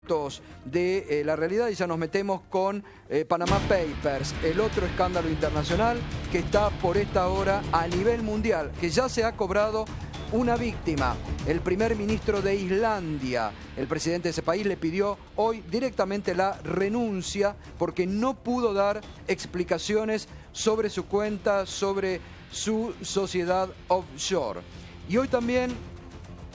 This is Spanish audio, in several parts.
datos de la realidad y ya nos metemos con Panama Papers, el otro escándalo internacional que está por esta hora a nivel mundial, que ya se ha cobrado una víctima. El primer ministro de Islandia, el presidente de ese país, le pidió hoy directamente la renuncia porque no pudo dar explicaciones sobre su cuenta, sobre su sociedad offshore. Y hoy también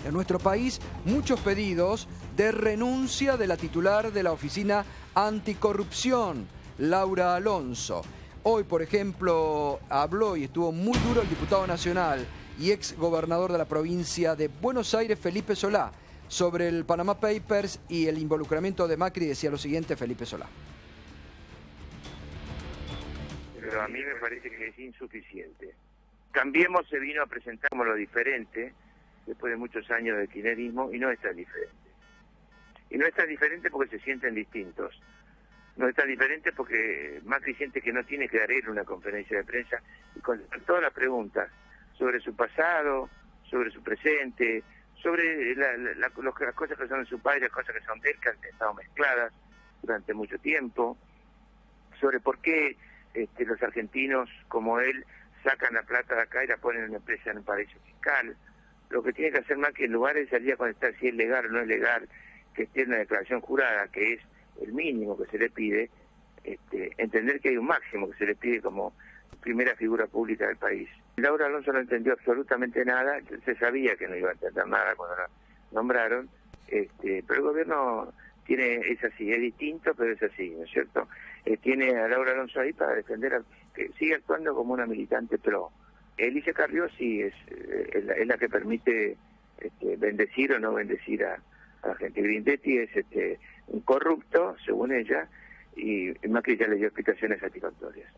en nuestro país muchos pedidos de renuncia de la titular de la Oficina Anticorrupción, Laura Alonso. Hoy, por ejemplo, habló y estuvo muy duro el diputado nacional y ex gobernador de la provincia de Buenos Aires, Felipe Solá, sobre el Panama Papers y el involucramiento de Macri. Decía lo siguiente Felipe Solá. Pero a mí me parece que es insuficiente. Cambiemos se vino a presentar como lo diferente, después de muchos años de kirchnerismo, y no es tan diferente. Y no es tan diferente porque se sienten distintos. No es tan diferente porque Macri siente que no tiene que dar él una conferencia de prensa y contestar todas las preguntas sobre su pasado, sobre su presente, sobre las cosas que son de su padre, las cosas que son de él, que han estado mezcladas durante mucho tiempo, sobre por qué los argentinos como él sacan la plata de acá y la ponen en una empresa en un paraíso fiscal. Lo que tiene que hacer Macri en lugar de salir a contestar si es legal o no es legal, que esté en una declaración jurada, que es el mínimo que se le pide, entender que hay un máximo que se le pide como primera figura pública del país. Laura Alonso no entendió absolutamente nada, se sabía que no iba a entender nada cuando la nombraron, pero el gobierno es así, es distinto, pero es así, ¿no es cierto? Tiene a Laura Alonso ahí para defender, que sigue actuando como una militante pro. Alicia Carrió sí es la que permite bendecir o no bendecir a la gente. Grindetti es un corrupto, según ella, y Macri ya le dio explicaciones satisfactorias.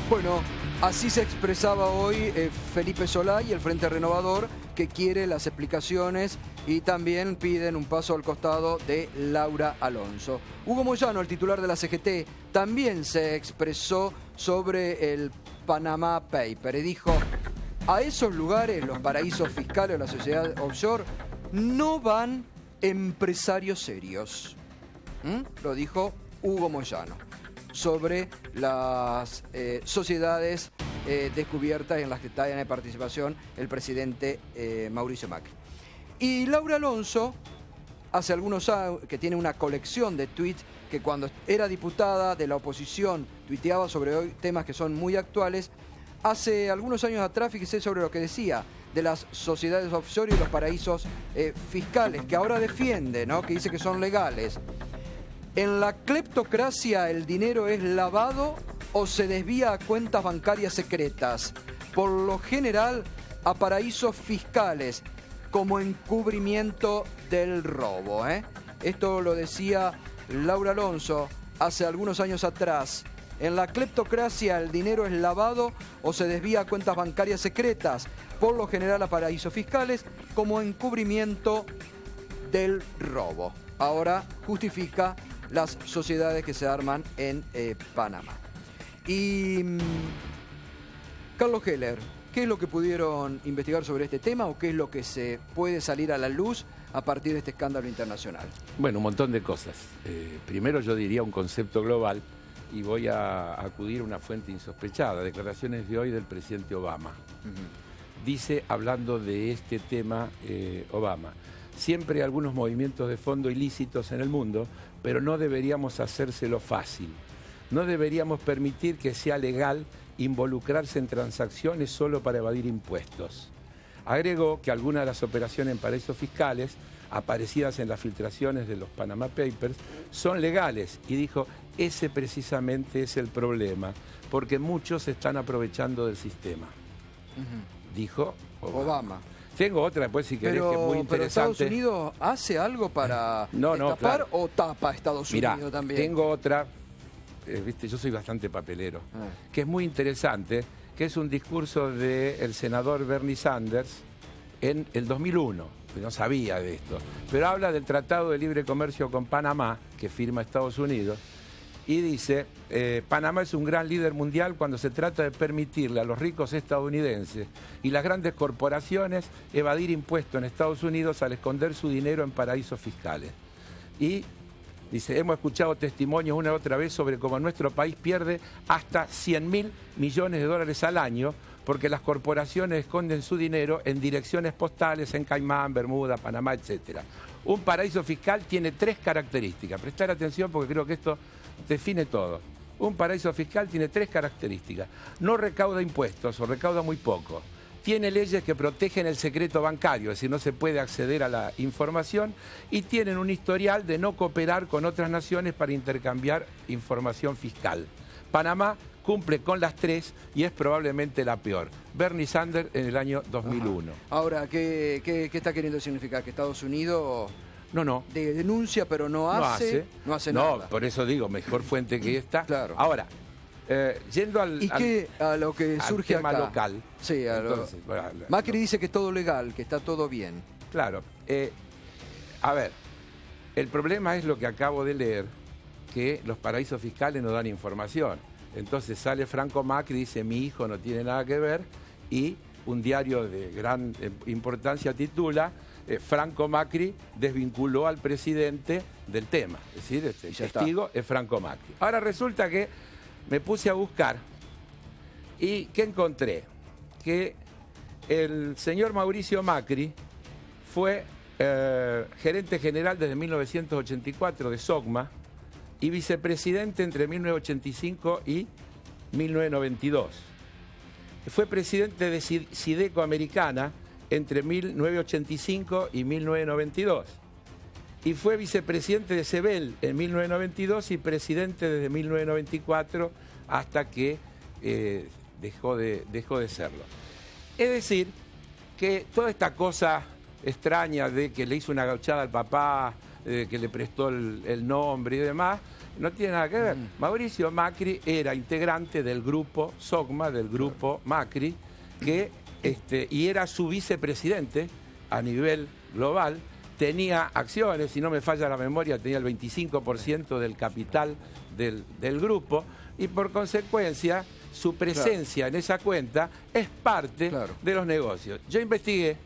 Bueno, así se expresaba hoy Felipe Solá y el Frente Renovador, que quiere las explicaciones y también piden un paso al costado de Laura Alonso. Hugo Moyano, el titular de la CGT, también se expresó sobre el Panama Paper y dijo: a esos lugares, los paraísos fiscales o la sociedad offshore, no van empresarios serios. Lo dijo Hugo Moyano sobre las sociedades descubiertas en las que tiene participación el presidente Mauricio Macri. Y Laura Alonso, hace algunos años, que tiene una colección de tweets, que cuando era diputada de la oposición tuiteaba sobre hoy temas que son muy actuales. Hace algunos años atrás, fíjese sobre lo que decía de las sociedades offshore y los paraísos fiscales, que ahora defiende, ¿no? Que dice que son legales. En la cleptocracia el dinero es lavado o se desvía a cuentas bancarias secretas, por lo general a paraísos fiscales, como encubrimiento del robo. Esto lo decía Laura Alonso hace algunos años atrás. En la cleptocracia el dinero es lavado o se desvía a cuentas bancarias secretas, por lo general a paraísos fiscales, como encubrimiento del robo. Ahora justifica las sociedades que se arman en Panamá. Y Carlos Heller, ¿qué es lo que pudieron investigar sobre este tema o qué es lo que se puede salir a la luz a partir de este escándalo internacional? Bueno, un montón de cosas. Primero yo diría un concepto global y voy a acudir a una fuente insospechada, declaraciones de hoy del presidente Obama. Dice, hablando de este tema, Obama: siempre hay algunos movimientos de fondo ilícitos en el mundo, pero no deberíamos hacérselo fácil. No deberíamos permitir que sea legal involucrarse en transacciones solo para evadir impuestos. Agregó que algunas de las operaciones en paraísos fiscales, aparecidas en las filtraciones de los Panama Papers, son legales. Y dijo, ese precisamente es el problema, porque muchos se están aprovechando del sistema. Dijo Obama. Tengo otra después si querés, que es muy interesante. ¿Pero Estados Unidos hace algo para tapar claro. o tapa a Estados Unidos también? Tengo otra, viste, yo soy bastante papelero, que es muy interesante, que es un discurso del senador Bernie Sanders en el 2001, que no sabía de esto, pero habla del Tratado de Libre Comercio con Panamá, que firma Estados Unidos, y dice, Panamá es un gran líder mundial cuando se trata de permitirle a los ricos estadounidenses y las grandes corporaciones evadir impuestos en Estados Unidos al esconder su dinero en paraísos fiscales. Y dice, hemos escuchado testimonios una y otra vez sobre cómo nuestro país pierde hasta 100.000 millones de dólares al año porque las corporaciones esconden su dinero en direcciones postales en Caimán, Bermuda, Panamá, etc. Un paraíso fiscal tiene 3 características. Prestar atención porque creo que esto define todo. Un paraíso fiscal tiene 3 características. No recauda impuestos o recauda muy poco. Tiene leyes que protegen el secreto bancario, es decir, no se puede acceder a la información, y tienen un historial de no cooperar con otras naciones para intercambiar información fiscal. Panamá cumple con las 3 y es probablemente la peor. Bernie Sanders en el año 2001. Ajá. Ahora, ¿qué está queriendo significar? ¿Que Estados Unidos no denuncia pero no hace nada? No, por eso digo, mejor fuente que esta. Claro. Ahora, yendo a lo que surge tema acá, local. Sí, Entonces, Macri dice que es todo legal, que está todo bien. Claro. A ver, el problema es lo que acabo de leer, que los paraísos fiscales no dan información. Entonces sale Franco Macri y dice, mi hijo no tiene nada que ver, y un diario de gran importancia titula, Franco Macri desvinculó al presidente del tema. Es decir, el testigo es Franco Macri. Ahora resulta que me puse a buscar y ¿qué encontré? Que el señor Mauricio Macri fue gerente general desde 1984 de SOCMA y vicepresidente entre 1985 y 1992. Fue presidente de Sideco Americana entre 1985 y 1992. Y fue vicepresidente de Sebel en 1992 y presidente desde 1994 hasta que dejó de serlo. Es decir, que toda esta cosa extraña de que le hizo una gauchada al papá, que le prestó el nombre y demás, no tiene nada que ver. Mauricio Macri era integrante del grupo SOCMA, del grupo Macri, y era su vicepresidente a nivel global. Tenía acciones, si no me falla la memoria, tenía el 25% del capital del grupo, y por consecuencia su presencia en esa cuenta es parte de los negocios. Yo investigué,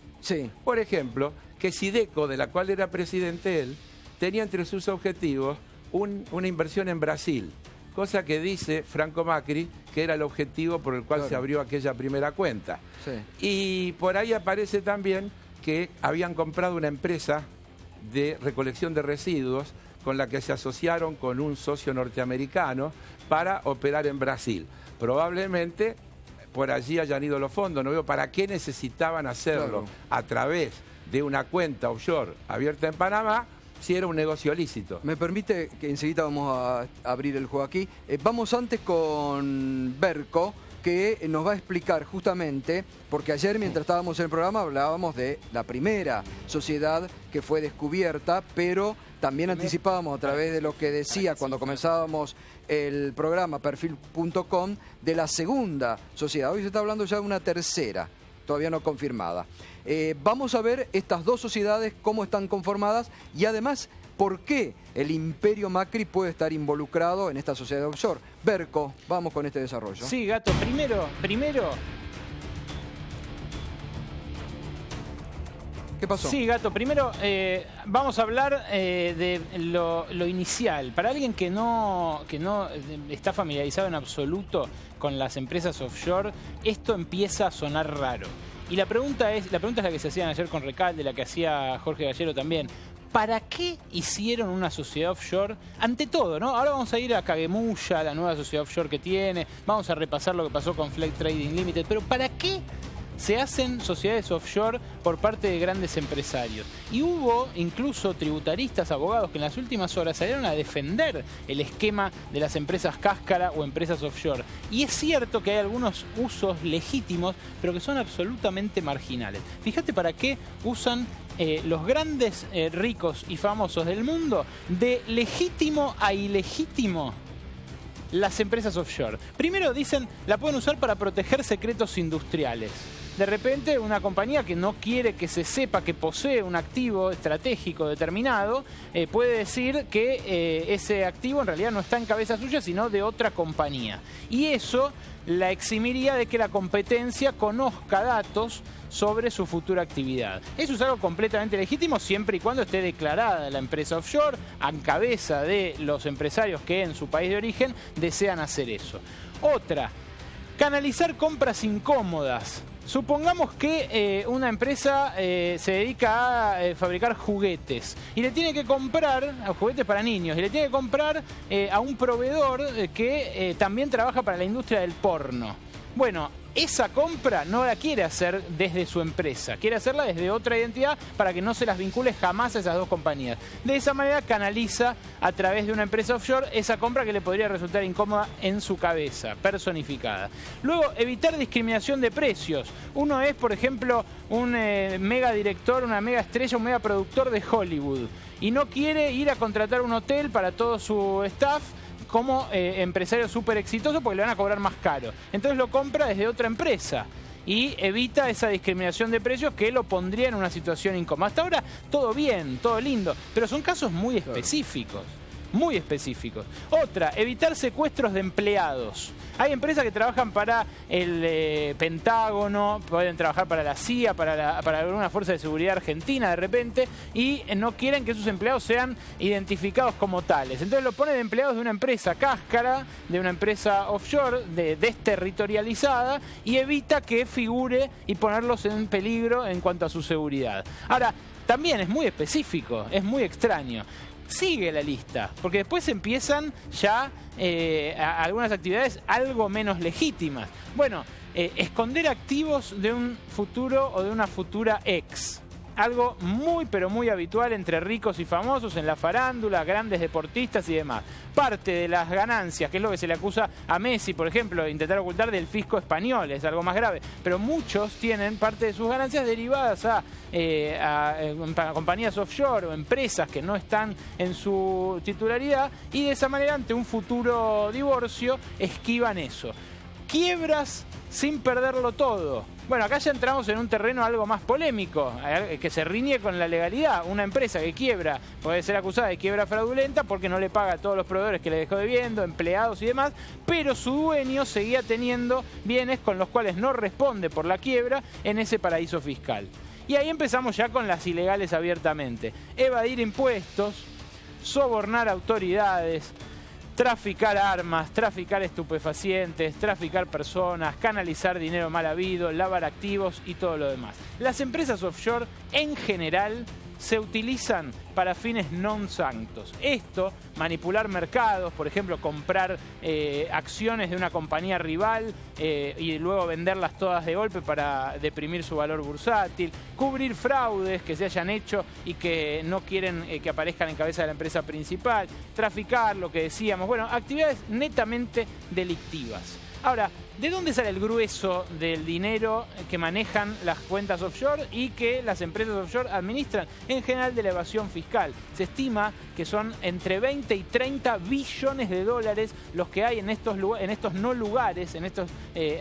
por ejemplo, que Sideco, de la cual era presidente él, tenía entre sus objetivos una inversión en Brasil, cosa que dice Franco Macri que era el objetivo por el cual se abrió aquella primera cuenta. Y por ahí aparece también que habían comprado una empresa de recolección de residuos con la que se asociaron con un socio norteamericano para operar en Brasil. Probablemente por allí hayan ido los fondos, no veo para qué necesitaban hacerlo a través de una cuenta offshore abierta en Panamá, si era un negocio lícito. Me permite que enseguida vamos a abrir el juego aquí. Vamos antes con Berco, que nos va a explicar justamente, porque ayer mientras estábamos en el programa hablábamos de la primera sociedad que fue descubierta, pero también anticipábamos a través de lo que decía cuando comenzábamos el programa perfil.com de la segunda sociedad. Hoy se está hablando ya de una tercera, todavía no confirmada. Vamos a ver estas dos sociedades, cómo están conformadas y además por qué el imperio Macri puede estar involucrado en esta sociedad offshore. Berco, vamos con este desarrollo. Sí, Gato, primero... ¿Qué pasó? Sí, Gato, primero vamos a hablar de lo inicial. Para alguien que no está familiarizado en absoluto con las empresas offshore, esto empieza a sonar raro. Y la pregunta es la que se hacían ayer con Recalde, la que hacía Jorge Gallero también. ¿Para qué hicieron una sociedad offshore? Ante todo, ¿no? Ahora vamos a ir a Kagemuya, la nueva sociedad offshore que tiene. Vamos a repasar lo que pasó con Flex Trading Limited. Pero ¿para qué se hacen sociedades offshore por parte de grandes empresarios? Y hubo incluso tributaristas, abogados que en las últimas horas salieron a defender el esquema de las empresas cáscara o empresas offshore. Y es cierto que hay algunos usos legítimos, pero que son absolutamente marginales. Fíjate para qué usan los grandes ricos y famosos del mundo de legítimo a ilegítimo las empresas offshore. Primero dicen, la pueden usar para proteger secretos industriales. de repente una compañía que no quiere que se sepa que posee un activo estratégico determinado, puede decir que ese activo en realidad no está en cabeza suya, sino de otra compañía. Y eso la eximiría de que la competencia conozca datos sobre su futura actividad. Eso es algo completamente legítimo siempre y cuando esté declarada la empresa offshore en cabeza de los empresarios que en su país de origen desean hacer eso. Otra, canalizar compras incómodas. Supongamos que una empresa se dedica a fabricar juguetes y le tiene que comprar, juguetes para niños, y le tiene que comprar a un proveedor que también trabaja para la industria del porno. Bueno, esa compra no la quiere hacer desde su empresa, quiere hacerla desde otra identidad para que no se las vincule jamás a esas dos compañías. De esa manera canaliza a través de una empresa offshore esa compra que le podría resultar incómoda en su cabeza, personificada. Luego, evitar discriminación de precios. Uno es, por ejemplo, un mega director, una mega estrella, un mega productor de Hollywood y no quiere ir a contratar un hotel para todo su staff como empresario súper exitoso porque le van a cobrar más caro. Entonces lo compra desde otra empresa y evita esa discriminación de precios que lo pondría en una situación incómoda. Hasta ahora todo bien, todo lindo, pero son casos muy específicos. Muy específicos. Otra, evitar secuestros de empleados. Hay empresas que trabajan para el Pentágono, pueden trabajar para la CIA, para alguna fuerza de seguridad argentina de repente, y no quieren que sus empleados sean identificados como tales. Entonces lo ponen empleados de una empresa cáscara, de una empresa offshore, desterritorializada, y evita que figure y ponerlos en peligro en cuanto a su seguridad. Ahora, también es muy específico, es muy extraño. Sigue la lista, porque después empiezan ya algunas actividades algo menos legítimas. Bueno, esconder activos de un futuro o de una futura ex. Algo muy pero muy habitual entre ricos y famosos en la farándula, grandes deportistas y demás. Parte de las ganancias, que es lo que se le acusa a Messi, por ejemplo, de intentar ocultar del fisco español, es algo más grave. Pero muchos tienen parte de sus ganancias derivadas a compañías offshore o empresas que no están en su titularidad y de esa manera ante un futuro divorcio esquivan eso. Quiebras sin perderlo todo. Bueno, acá ya entramos en un terreno algo más polémico, que se riñe con la legalidad. Una empresa que quiebra puede ser acusada de quiebra fraudulenta porque no le paga a todos los proveedores que le dejó debiendo, empleados y demás, pero su dueño seguía teniendo bienes con los cuales no responde por la quiebra en ese paraíso fiscal. Y ahí empezamos ya con las ilegales abiertamente. Evadir impuestos, sobornar autoridades, traficar armas, traficar estupefacientes, traficar personas, canalizar dinero mal habido, lavar activos y todo lo demás. Las empresas offshore en general se utilizan para fines non sanctos. Esto, manipular mercados, por ejemplo, comprar acciones de una compañía rival y luego venderlas todas de golpe para deprimir su valor bursátil, cubrir fraudes que se hayan hecho y que no quieren que aparezcan en cabeza de la empresa principal, traficar, lo que decíamos, bueno, actividades netamente delictivas. Ahora, ¿de dónde sale el grueso del dinero que manejan las cuentas offshore y que las empresas offshore administran? En general de la evasión fiscal. Se estima que son entre 20 y 30 billones de dólares los que hay en estos no lugares, en estos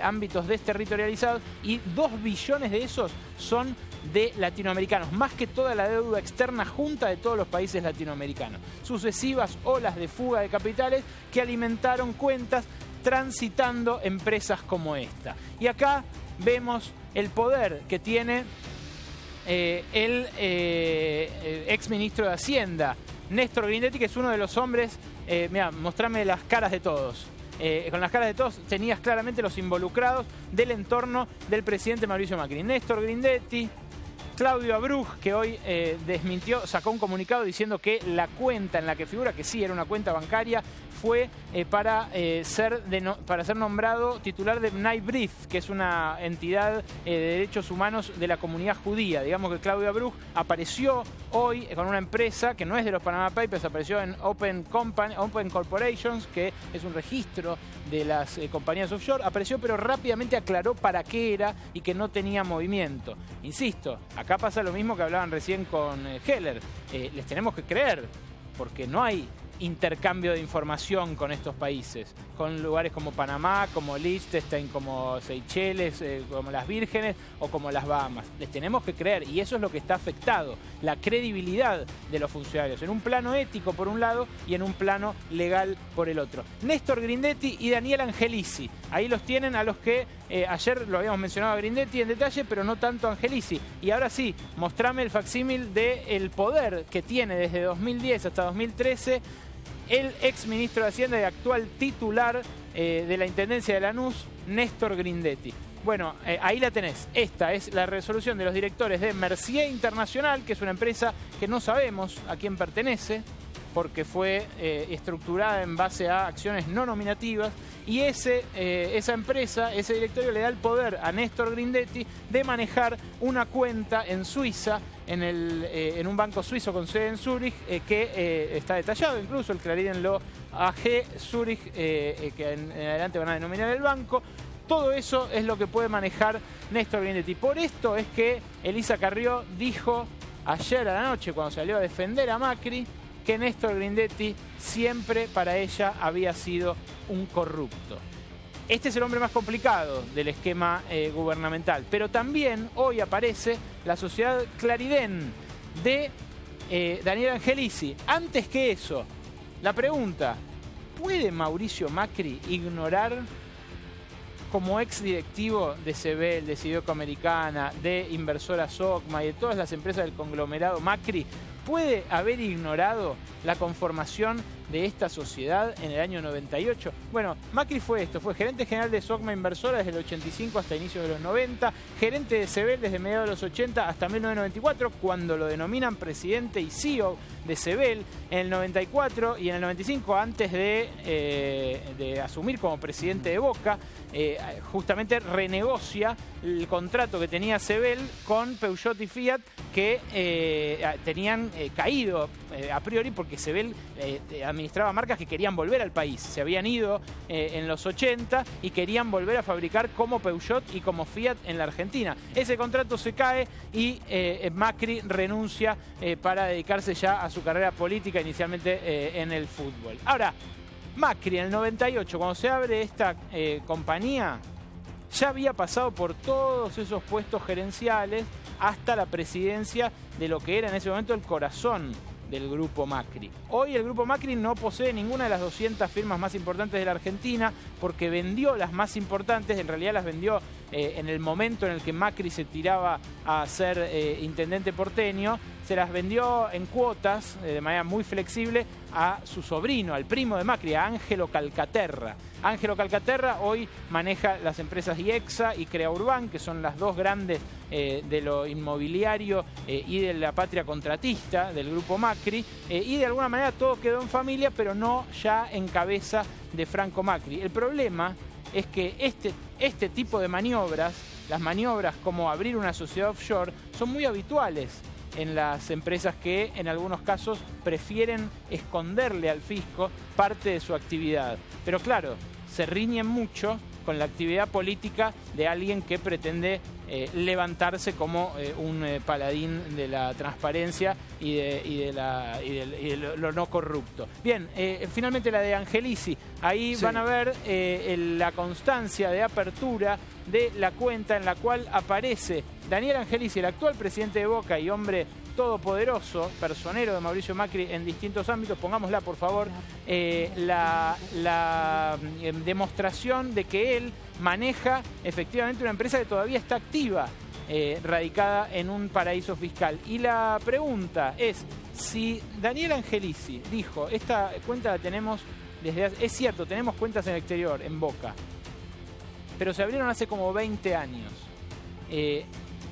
ámbitos desterritorializados, y 2 billones de esos son de latinoamericanos, más que toda la deuda externa junta de todos los países latinoamericanos. Sucesivas olas de fuga de capitales que alimentaron cuentas transitando empresas como esta. Y acá vemos el poder que tiene el ex ministro de Hacienda, Néstor Grindetti, que es uno de los hombres, mirá, mostrame las caras de todos. Con las caras de todos tenías claramente los involucrados del entorno del presidente Mauricio Macri. Néstor Grindetti, Claudio Abruj, que hoy desmintió, sacó un comunicado diciendo que la cuenta en la que figura, que sí era una cuenta bancaria, fue para ser nombrado titular de B'nai B'rith, que es una entidad de derechos humanos de la comunidad judía. Digamos que Claudio Abruj apareció hoy con una empresa que no es de los Panama Papers, apareció en Open Corporations, que es un registro de las compañías offshore. Apareció, pero rápidamente aclaró para qué era y que no tenía movimiento. Insisto, acá pasa lo mismo que hablaban recién con Heller. Les tenemos que creer, porque no hay intercambio de información con estos países, con lugares como Panamá, como Liechtenstein, como Seychelles, como las Vírgenes o como las Bahamas. Les tenemos que creer, y eso es lo que está afectado, la credibilidad de los funcionarios, en un plano ético por un lado y en un plano legal por el otro. Néstor Grindetti y Daniel Angelici, ahí los tienen, a los que ayer lo habíamos mencionado a Grindetti en detalle, pero no tanto a Angelici. Y ahora sí, mostrame el facsímil del poder que tiene desde 2010 hasta 2013 el ex ministro de Hacienda y actual titular de la Intendencia de Lanús, Néstor Grindetti. Bueno, ahí la tenés. Esta es la resolución de los directores de Mercier Internacional, que es una empresa que no sabemos a quién pertenece, porque fue estructurada en base a acciones no nominativas, y esa empresa, ese directorio le da el poder a Néstor Grindetti de manejar una cuenta en Suiza, en un banco suizo con sede en Zúrich, que está detallado, incluso el Clarín lo AG Zúrich, que en adelante van a denominar el banco. Todo eso es lo que puede manejar Néstor Grindetti. Por esto es que Elisa Carrió dijo ayer a la noche, cuando salió a defender a Macri, que Néstor Grindetti siempre para ella había sido un corrupto. Este es el hombre más complicado del esquema gubernamental, pero también hoy aparece la sociedad Claridén de Daniel Angelici. Antes que eso, la pregunta: ¿puede Mauricio Macri ignorar, como ex directivo de Sebel, de Sideco Americana, de Inversora Socma y de todas las empresas del conglomerado Macri, puede haber ignorado la conformación de esta sociedad en el año 98? Bueno, Macri fue gerente general de Socma Inversora desde el 85 hasta inicios de los 90, gerente de Sebel desde mediados de los 80 hasta 1994, cuando lo denominan presidente y CEO de Sebel. En el 94 y en el 95, antes de asumir como presidente de Boca, justamente renegocia el contrato que tenía Sebel con Peugeot y Fiat, que tenían caído a priori porque Sebel administraba marcas que querían volver al país. Se habían ido en los 80 y querían volver a fabricar como Peugeot y como Fiat en la Argentina. Ese contrato se cae y Macri renuncia para dedicarse ya a su carrera política, inicialmente en el fútbol. Ahora, Macri en el 98, cuando se abre esta compañía, ya había pasado por todos esos puestos gerenciales hasta la presidencia de lo que era en ese momento el corazón del Grupo Macri. Hoy el Grupo Macri no posee ninguna de las 200 firmas más importantes de la Argentina, porque vendió las más importantes. En realidad las vendió en el momento en el que Macri se tiraba a ser intendente porteño. Se las vendió en cuotas, de manera muy flexible, a su sobrino, al primo de Macri, a Ángelo Calcaterra. Ángelo Calcaterra hoy maneja las empresas IEXA y Crea Urbán, que son las dos grandes de lo inmobiliario y de la patria contratista del Grupo Macri, y de alguna manera todo quedó en familia, pero no ya en cabeza de Franco Macri. El problema es que este tipo de maniobras, las maniobras como abrir una sociedad offshore, son muy habituales en las empresas que en algunos casos prefieren esconderle al fisco parte de su actividad. Pero claro, se riñen mucho con la actividad política de alguien que pretende levantarse como un paladín de la transparencia y de lo no corrupto. Bien, finalmente la de Angelici. Ahí sí van a ver la constancia de apertura de la cuenta en la cual aparece Daniel Angelici, el actual presidente de Boca y hombre todopoderoso, personero de Mauricio Macri en distintos ámbitos. Pongámosla, por favor, la demostración de que él maneja efectivamente una empresa que todavía está activa, radicada en un paraíso fiscal. Y la pregunta es, si Daniel Angelici dijo, esta cuenta la tenemos desde hace... Es cierto, tenemos cuentas en el exterior, en Boca, pero se abrieron hace como 20 años.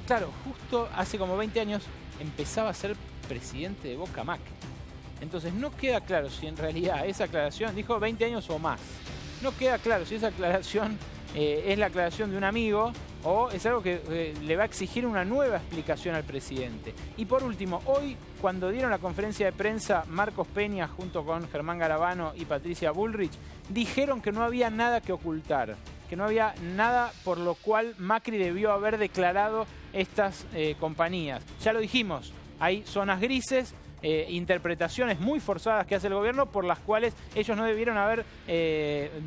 Claro, justo hace como 20 años empezaba a ser presidente de Boca Macri. Entonces no queda claro si en realidad esa aclaración, dijo 20 años o más, no queda claro si esa aclaración es la aclaración de un amigo o es algo que le va a exigir una nueva explicación al presidente. Y por último, hoy cuando dieron la conferencia de prensa Marcos Peña junto con Germán Garabano y Patricia Bullrich, dijeron que no había nada que ocultar, que no había nada por lo cual Macri debió haber declarado estas compañías. Ya lo dijimos, hay zonas grises, interpretaciones muy forzadas que hace el gobierno por las cuales ellos no debieron haber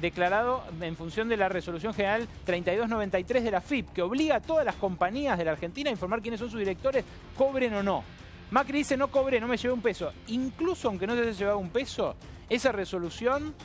declarado en función de la Resolución General 3293 de la FIP, que obliga a todas las compañías de la Argentina a informar quiénes son sus directores, cobren o no. Macri dice, no cobré, no me llevé un peso. Incluso aunque no se haya llevado un peso, esa resolución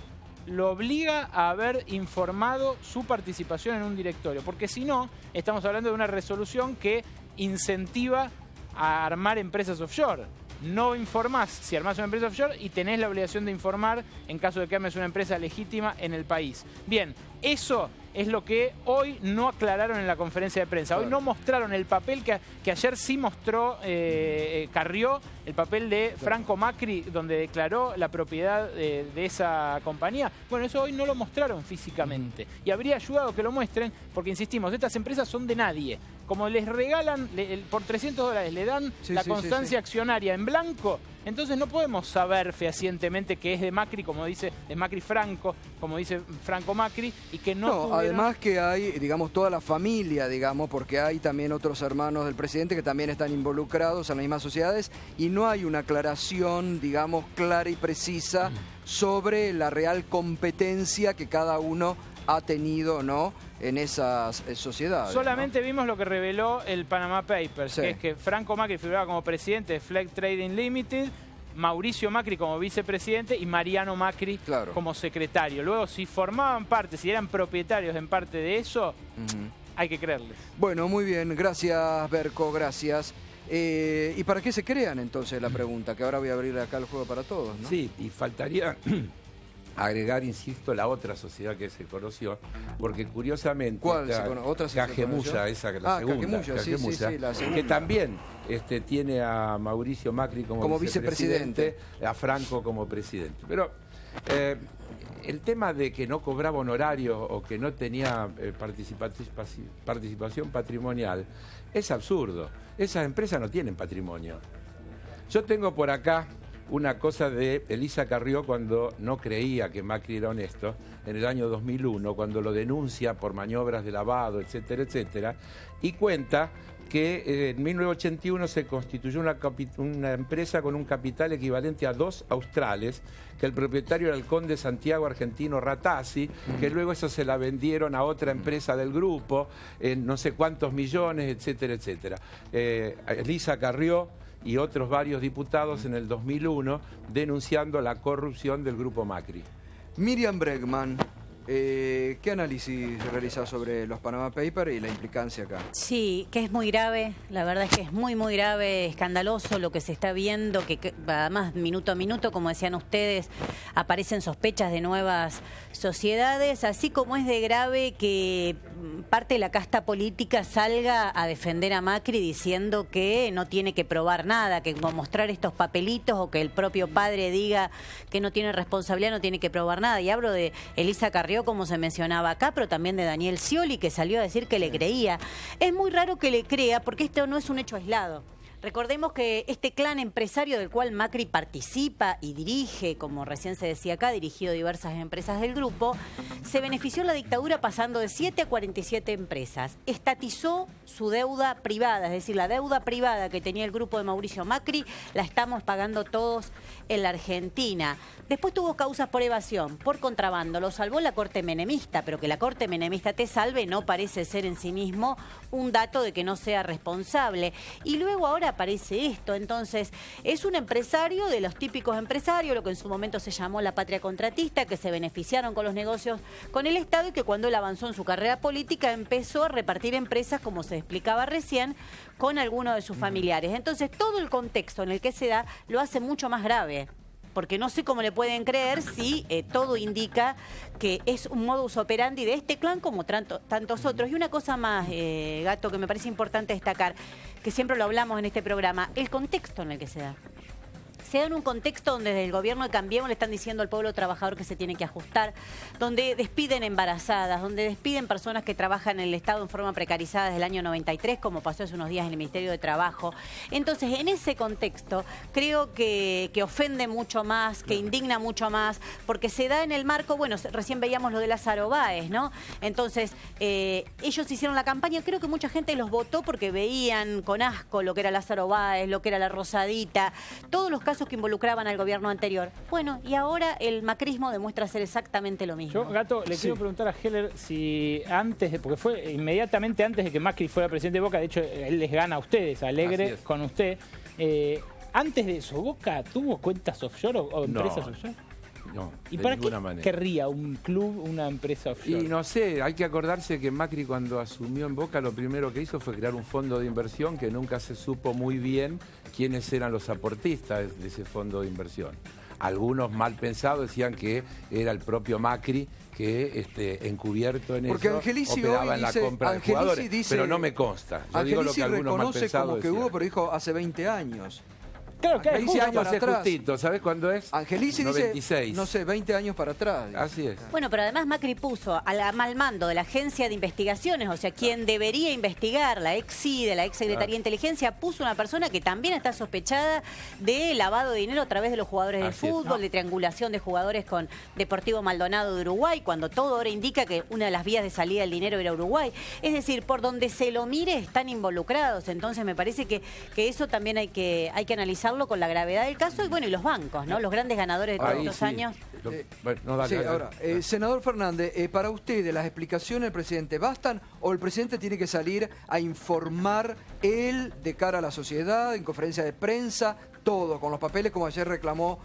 lo obliga a haber informado su participación en un directorio. Porque si no, estamos hablando de una resolución que incentiva a armar empresas offshore. No informás si armás una empresa offshore y tenés la obligación de informar en caso de que armes una empresa legítima en el país. Bien, eso es lo que hoy no aclararon en la conferencia de prensa. Hoy no mostraron el papel que ayer sí mostró Carrió, el papel de Franco Macri, donde declaró la propiedad de esa compañía. Bueno, eso hoy no lo mostraron físicamente. Y habría ayudado que lo muestren, porque insistimos, estas empresas son de nadie. Como les regalan, por $300 le dan la constancia accionaria en blanco, entonces no podemos saber fehacientemente que es de Macri, como dice, de Macri Franco, como dice Franco Macri, y que no tuvieron... Además que hay, digamos, toda la familia, digamos, porque hay también otros hermanos del presidente que también están involucrados en las mismas sociedades, y no hay una aclaración, digamos, clara y precisa sobre la real competencia que cada uno ha tenido, ¿no?, en esas sociedades. Solamente vimos lo que reveló el Panama Papers, que es que Franco Macri figuraba como presidente de Flex Trading Limited, Mauricio Macri como vicepresidente y Mariano Macri como secretario. Luego, si formaban parte, si eran propietarios en parte de eso, hay que creerles. Bueno, muy bien. Gracias, Berco, gracias. ¿Y para qué se crean entonces la pregunta? Que ahora voy a abrir acá el juego para todos, ¿no? Sí, y faltaría agregar, insisto, la otra sociedad que se conoció, porque curiosamente ¿Cuál Cajemulla, esa que la segunda, Cajemulla, la segunda, que también tiene a Mauricio Macri como vicepresidente, a Franco como presidente. Pero el tema de que no cobraba honorario o que no tenía participación patrimonial es absurdo. Esas empresas no tienen patrimonio. Yo tengo por acá una cosa de Elisa Carrió cuando no creía que Macri era honesto, en el año 2001, cuando lo denuncia por maniobras de lavado, etcétera, etcétera, y cuenta que en 1981 se constituyó una empresa con un capital equivalente a 2 australes, que el propietario era el conde Santiago Argentino Ratazzi, que luego eso se la vendieron a otra empresa del grupo, en no sé cuántos millones, etcétera, etcétera. Elisa Carrió y otros varios diputados en el 2001 denunciando la corrupción del grupo Macri. Miriam Bregman, ¿qué análisis realizás sobre los Panama Papers y la implicancia acá? Sí, que es muy grave, la verdad es que es muy, muy grave, escandaloso lo que se está viendo, que además minuto a minuto, como decían ustedes, aparecen sospechas de nuevas sociedades, así como es de grave que parte de la casta política salga a defender a Macri diciendo que no tiene que probar nada, que con mostrar estos papelitos o que el propio padre diga que no tiene responsabilidad, no tiene que probar nada. Y hablo de Elisa Carrió, como se mencionaba acá, pero también de Daniel Scioli, que salió a decir que le creía. Es muy raro que le crea porque esto no es un hecho aislado. Recordemos que este clan empresario del cual Macri participa y dirige, como recién se decía acá, dirigido diversas empresas del grupo, se benefició en la dictadura pasando de 7 a 47 empresas. Estatizó su deuda privada, es decir, la deuda privada que tenía el grupo de Mauricio Macri la estamos pagando todos en la Argentina. Después tuvo causas por evasión, por contrabando, lo salvó la Corte Menemista, pero que la Corte Menemista te salve no parece ser en sí mismo un dato de que no sea responsable. Y luego ahora aparece esto, entonces es un empresario de los típicos empresarios, lo que en su momento se llamó la patria contratista, que se beneficiaron con los negocios con el Estado y que cuando él avanzó en su carrera política empezó a repartir empresas, como se explicaba recién, con algunos de sus familiares. Entonces todo el contexto en el que se da lo hace mucho más grave. Porque no sé cómo le pueden creer si todo indica que es un modus operandi de este clan como tantos otros. Y una cosa más, Gato, que me parece importante destacar, que siempre lo hablamos en este programa, el contexto en el que se da. Se da en un contexto donde desde el gobierno de Cambiemos le están diciendo al pueblo trabajador que se tiene que ajustar, donde despiden embarazadas, donde despiden personas que trabajan en el Estado en forma precarizada desde el año 93, como pasó hace unos días en el Ministerio de Trabajo. Entonces, en ese contexto, creo que ofende mucho más, que indigna mucho más, porque se da en el marco, bueno, recién veíamos lo de Lázaro Báez, ¿no? Entonces, ellos hicieron la campaña, creo que mucha gente los votó porque veían con asco lo que era Lázaro Báez, lo que era la Rosadita, todos los casos casos que involucraban al gobierno anterior. Bueno, y ahora el macrismo demuestra ser exactamente lo mismo. Yo, Gato, le quiero preguntar a Heller si antes, porque fue inmediatamente antes de que Macri fuera presidente de Boca, de hecho él les gana a ustedes, Alegre con usted. Antes de eso, ¿Boca tuvo cuentas offshore o empresas offshore? No, ¿Y de para ninguna qué manera. querría un club, una empresa offshore? Y no sé, hay que acordarse que Macri cuando asumió en Boca lo primero que hizo fue crear un fondo de inversión que nunca se supo muy bien quiénes eran los aportistas de ese fondo de inversión. Algunos mal pensados decían que era el propio Macri que encubierto en porque eso Angelici operaba hoy en la dice, compra de Angelici jugadores, dice, pero no me consta. Yo digo lo que algunos mal reconoce pensados como que decían. hubo, pero dijo hace 20 años. Claro que hay 20 años Años es atrás. justito, ¿sabes cuándo es? Angelici dice, 96. no sé, 20 años para atrás. Así es. Bueno, pero además Macri puso al mal mando de la agencia de investigaciones, o sea, quien debería investigar, la ex CIDE, la ex Secretaría de Inteligencia, puso una persona que también está sospechada de lavado de dinero a través de los jugadores del fútbol, de triangulación de jugadores con Deportivo Maldonado de Uruguay, cuando todo ahora indica que una de las vías de salida del dinero era Uruguay. Es decir, por donde se lo mire están involucrados. Entonces me parece que eso también hay que analizarlo con la gravedad del caso y bueno, y los bancos, ¿no? Los grandes ganadores de todos Ahí estos sí. años. Bueno, no, dale, Sí, dale. ahora, senador Fernández, para usted, ¿las explicaciones del presidente bastan o el presidente tiene que salir a informar él de cara a la sociedad, en conferencia de prensa, todo, con los papeles, como ayer reclamó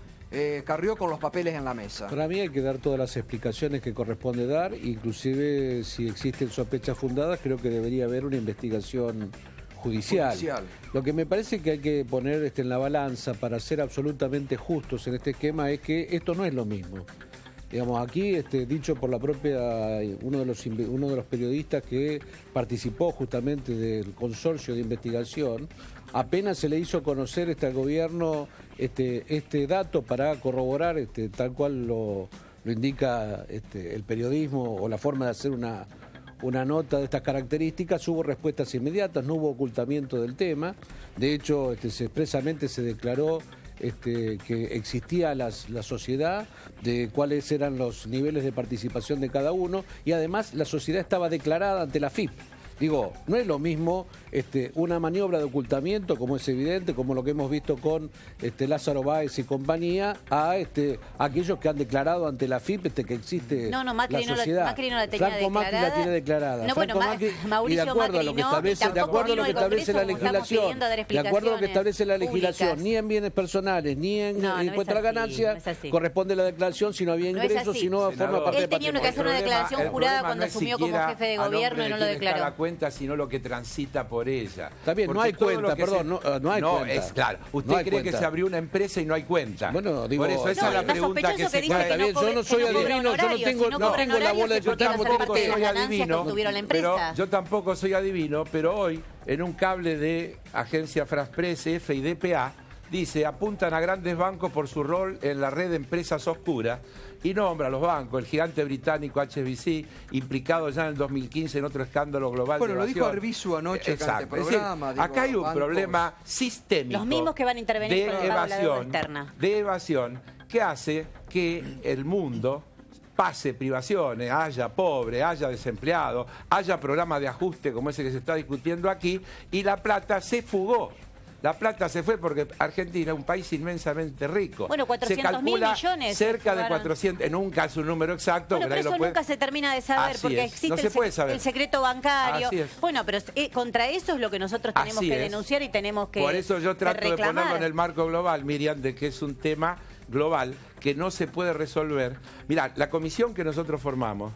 Carrió, con los papeles en la mesa? Para mí hay que dar todas las explicaciones que corresponde dar, inclusive si existen sospechas fundadas, creo que debería haber una investigación judicial. Lo que me parece que hay que poner en la balanza para ser absolutamente justos en este esquema es que esto no es lo mismo. Digamos, aquí, dicho por la propia, uno de los periodistas que participó justamente del consorcio de investigación, apenas se le hizo conocer al gobierno este dato para corroborar tal cual lo indica el periodismo o la forma de hacer una nota de estas características, hubo respuestas inmediatas, no hubo ocultamiento del tema. De hecho, expresamente se declaró que existía la sociedad, de cuáles eran los niveles de participación de cada uno, y además la sociedad estaba declarada ante la AFIP. Digo, no es lo mismo una maniobra de ocultamiento, como es evidente, como lo que hemos visto con Lázaro Báez y compañía, a aquellos que han declarado ante la AFIP que existe Macri la sociedad. Macri no la tenía Franco Macri declarada. la tiene declarada. No, bueno, Mauricio y de acuerdo a lo que establece, la legislación, de acuerdo a lo que establece la legislación, públicas. Ni en bienes personales, ni en contra ganancia, corresponde la declaración si no había ingresos, si no forma parte Él tenía que hacer una declaración jurada cuando asumió como jefe de gobierno y no lo declaró. Cuenta, sino lo que transita por ella. Está bien, porque no hay cuenta, perdón, no hay no, cuenta. Es claro. Usted no hay cree cuenta. que se abrió una empresa y no hay cuenta. Bueno, digo, por eso esa es la pregunta que se Está bien, yo no soy adivino, yo no tengo la bola de cristal como tampoco soy adivino, pero yo tampoco soy adivino, pero hoy en un cable de agencia Fraspress, F y DPA dice, apuntan a grandes bancos por su rol en la red de empresas oscuras y nombra a los bancos, el gigante británico HSBC, implicado ya en el 2015 en otro escándalo global de evasión. Lo dijo Arbizu anoche acá en este programa. Es decir, acá hay un problema sistémico. Los mismos que van a intervenir con el pago de la deuda externa. De evasión que hace que el mundo pase privaciones, haya pobre, haya desempleado, haya programa de ajuste como ese que se está discutiendo aquí, y la plata se fugó. La plata se fue porque Argentina es un país inmensamente rico. Bueno, 400.000 millones. Cerca de 400, nunca es un número exacto. Bueno, pero eso nunca se termina de saber porque existe el secreto bancario. Bueno, pero contra eso es lo que nosotros tenemos que denunciar y tenemos que Por eso yo trato de ponerlo en el marco global, Miriam, de que es un tema global que no se puede resolver. Mirá, la comisión que nosotros formamos